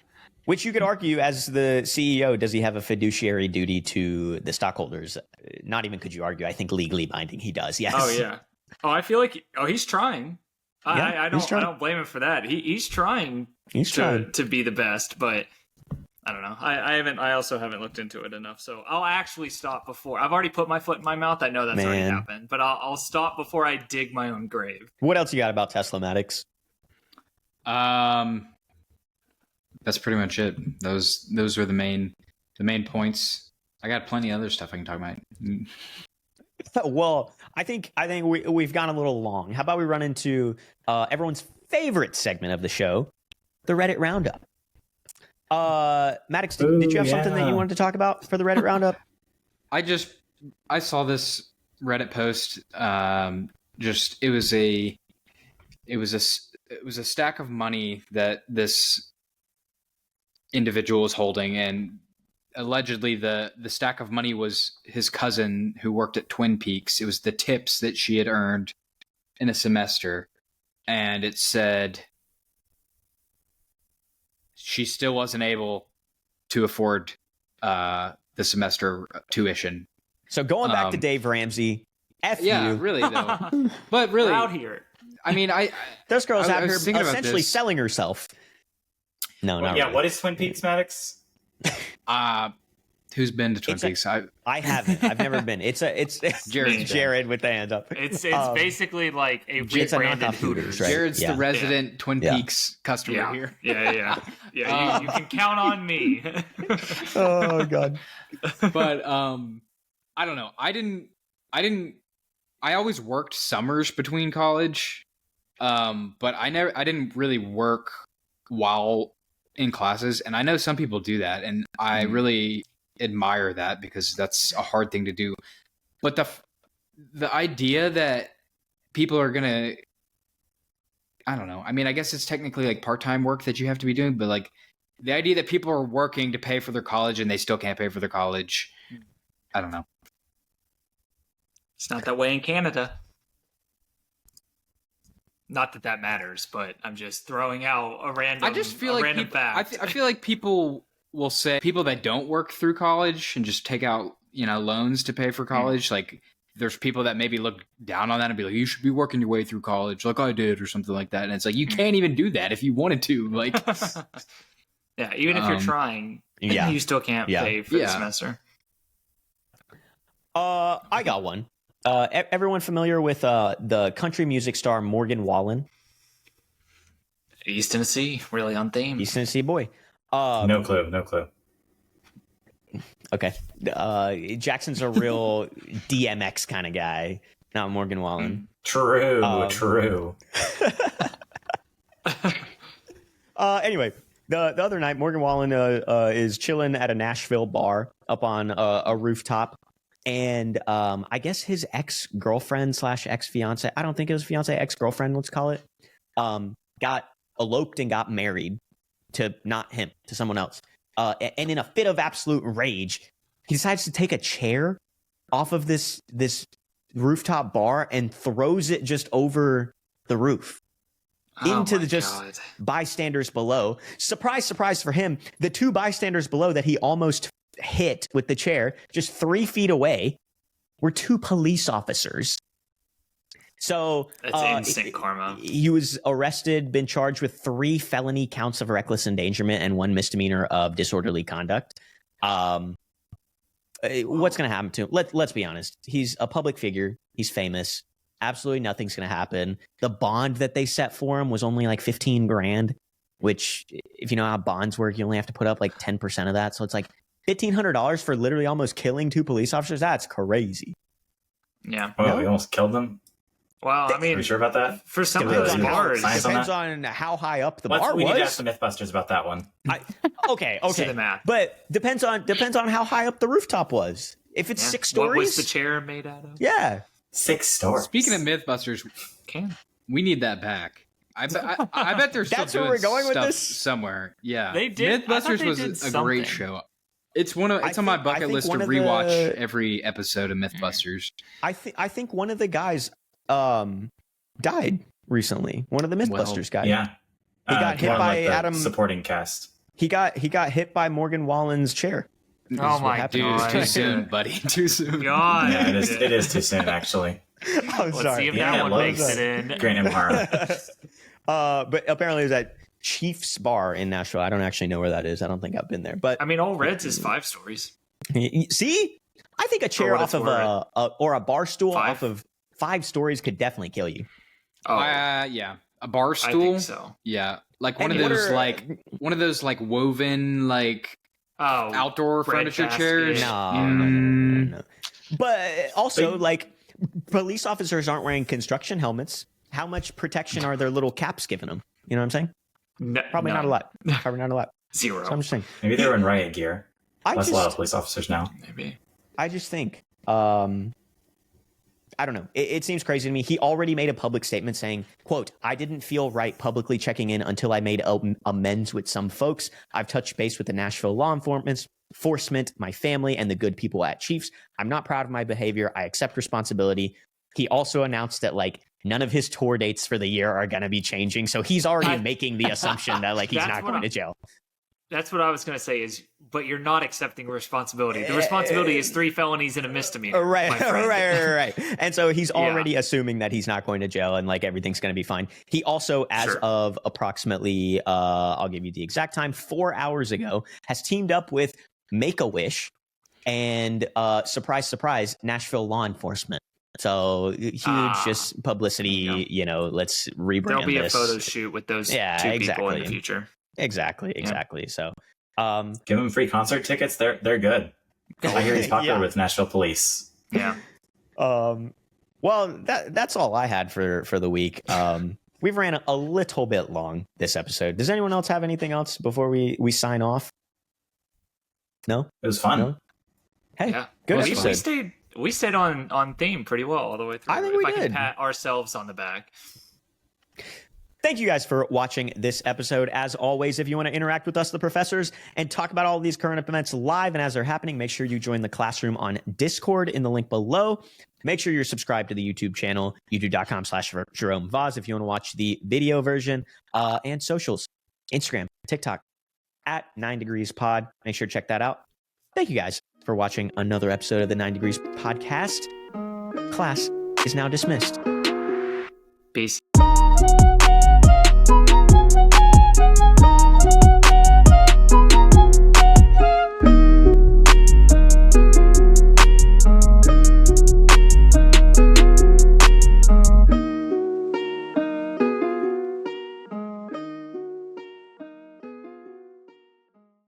Which you could argue, as the CEO, does he have a fiduciary duty to the stockholders? Not even could you argue. I think legally binding he does, yes. Oh, yeah. Oh, I feel like he's trying. I don't blame him for that. He's trying. To be the best, but I don't know. I also haven't looked into it enough, so I'll actually stop before. I've already put my foot in my mouth. I know that's already happened, but I'll stop before I dig my own grave. What else you got about Tesla-matics? That's pretty much it. Those were the main points. I got plenty of other stuff I can talk about. Well, I think we've gone a little long. How about we run into everyone's favorite segment of the show, the Reddit Roundup. Maddox, did you have something that you wanted to talk about for the Reddit Roundup? I saw this Reddit post. It was a stack of money that this individual was holding, and allegedly the stack of money was his cousin who worked at Twin Peaks. It was the tips that she had earned in a semester, and it said she still wasn't able to afford the semester tuition. So going back to Dave Ramsey, you. Really though. But really, we're out here. I mean, those girls out here essentially selling herself. No. Yeah, what is Twin Peaks, Maddox? Who's been to Twin Peaks? I haven't. I've never been. It's Jared with the hand up. It's basically like a rebranded Hooters. Right? Jared's the resident Twin Peaks customer here. Yeah. You can count on me. Oh God. But I don't know. I always worked summers between college, but I didn't really work while in classes, and I know some people do that, and I really admire that because that's a hard thing to do. But the idea that people are gonna. I don't know. I mean, I guess it's technically like part-time work that you have to be doing, but like the idea that people are working to pay for their college and they still can't pay for their college, I don't know. It's not that way in Canada. Not that that matters, but I'm just throwing out a random. I just feel like random people, fact. I feel like people will say people that don't work through college and just take out loans to pay for college. Like there's people that maybe look down on that and be like, you should be working your way through college, like I did, or something like that. And it's like you can't even do that if you wanted to. Like, yeah, even if you're trying, you still can't pay for the semester. I got one. Everyone familiar with the country music star Morgan Wallen? East Tennessee, really on theme. East Tennessee boy. No clue. Okay. Jackson's a real DMX kind of guy, not Morgan Wallen. True. Anyway, the other night, Morgan Wallen is chilling at a Nashville bar up on a rooftop. And I guess his ex-girlfriend / ex-fiance, I don't think it was fiance, ex-girlfriend, let's call it, got eloped and got married to not him, to someone else. And in a fit of absolute rage, he decides to take a chair off of this rooftop bar and throws it just over the roof into the just bystanders below. Surprise, surprise for him. The two bystanders below that he almost hit with the chair just 3 feet away were 2 police officers. So that's instant karma. He was arrested, been charged with 3 felony counts of reckless endangerment and 1 misdemeanor of disorderly conduct. What's going to happen to him? Let's be honest. He's a public figure. He's famous. Absolutely nothing's going to happen. The bond that they set for him was only like $15,000, which, if you know how bonds work, you only have to put up like 10% of that. So it's like $1,500 for literally almost killing 2 police officers. That's crazy. Yeah. Oh, he almost killed them? Well, I mean, are you sure about that? For some of those bars, depends on how high up the bar was. We need to ask the MythBusters about that one. Okay. The math. But depends on how high up the rooftop was. If it's 6 stories, what was the chair made out of? Yeah, 6 stories. Speaking of MythBusters, we need that back. I bet they're still that's doing where we're going with stuff this somewhere. Yeah, they did. MythBusters was a great show. It's on my bucket list to rewatch every episode of MythBusters. I think one of the guys died recently. One of the MythBusters guys. Yeah, he got hit by Adam. Supporting cast. He got hit by Morgan Wallen's chair. Oh my God! Too soon, buddy. Too soon. God, yeah, it is too soon, actually. I'm sorry. Let's see if that one makes it in. Great Empire. But apparently, it was at Chief's Bar in Nashville. I don't actually know where that is. I don't think I've been there. But I mean, Old Reds is 5 stories. See, I think a chair off of or a bar stool off of 5 stories could definitely kill you. Oh, yeah, a bar stool. I think so. Yeah, like one of those woven outdoor furniture chairs. No. But also, police officers aren't wearing construction helmets. How much protection are their little caps giving them? You know what I'm saying? Probably not a lot. Probably not a lot. 0. So I'm just saying. Maybe they were in riot gear. That's a lot of police officers now. Maybe. I just think, I don't know. It seems crazy to me. He already made a public statement saying, quote, "I didn't feel right publicly checking in until I made amends with some folks. I've touched base with the Nashville law enforcement, my family, and the good people at Chiefs. I'm not proud of my behavior. I accept responsibility." He also announced that none of his tour dates for the year are going to be changing. So he's already making the assumption that he's not going to jail. That's what I was going to say but you're not accepting responsibility. The responsibility is 3 felonies and a misdemeanor. Right. And so he's already assuming that he's not going to jail and everything's going to be fine. He also, as of approximately, I'll give you the exact time, 4 hours ago, has teamed up with Make-A-Wish and surprise, surprise, Nashville law enforcement. So huge just publicity, let's rebrand There'll be this. A photo shoot with those 2 people in the future. Exactly. So give them free concert tickets. They're good. I hear he's popular with Nashville police. Yeah. Well, that's all I had for the week. We've ran a little bit long this episode. Does anyone else have anything else before we sign off? No? It was fun. No? Hey, yeah. good Well, episode. We stayed on theme pretty well all the way through. I think we I did. can pat ourselves on the back. Thank you guys for watching this episode. As always, if you want to interact with us, the professors, and talk about all of these current events live and as they're happening, make sure you join the classroom on Discord in the link below. Make sure you're subscribed to the YouTube channel, youtube.com/Jerome Vaz if you want to watch the video version, and socials, Instagram, TikTok, at 9 Degrees Pod. Make sure to check that out. Thank you guys for watching another episode of the 9 Degrees Podcast. Class is now dismissed. Peace.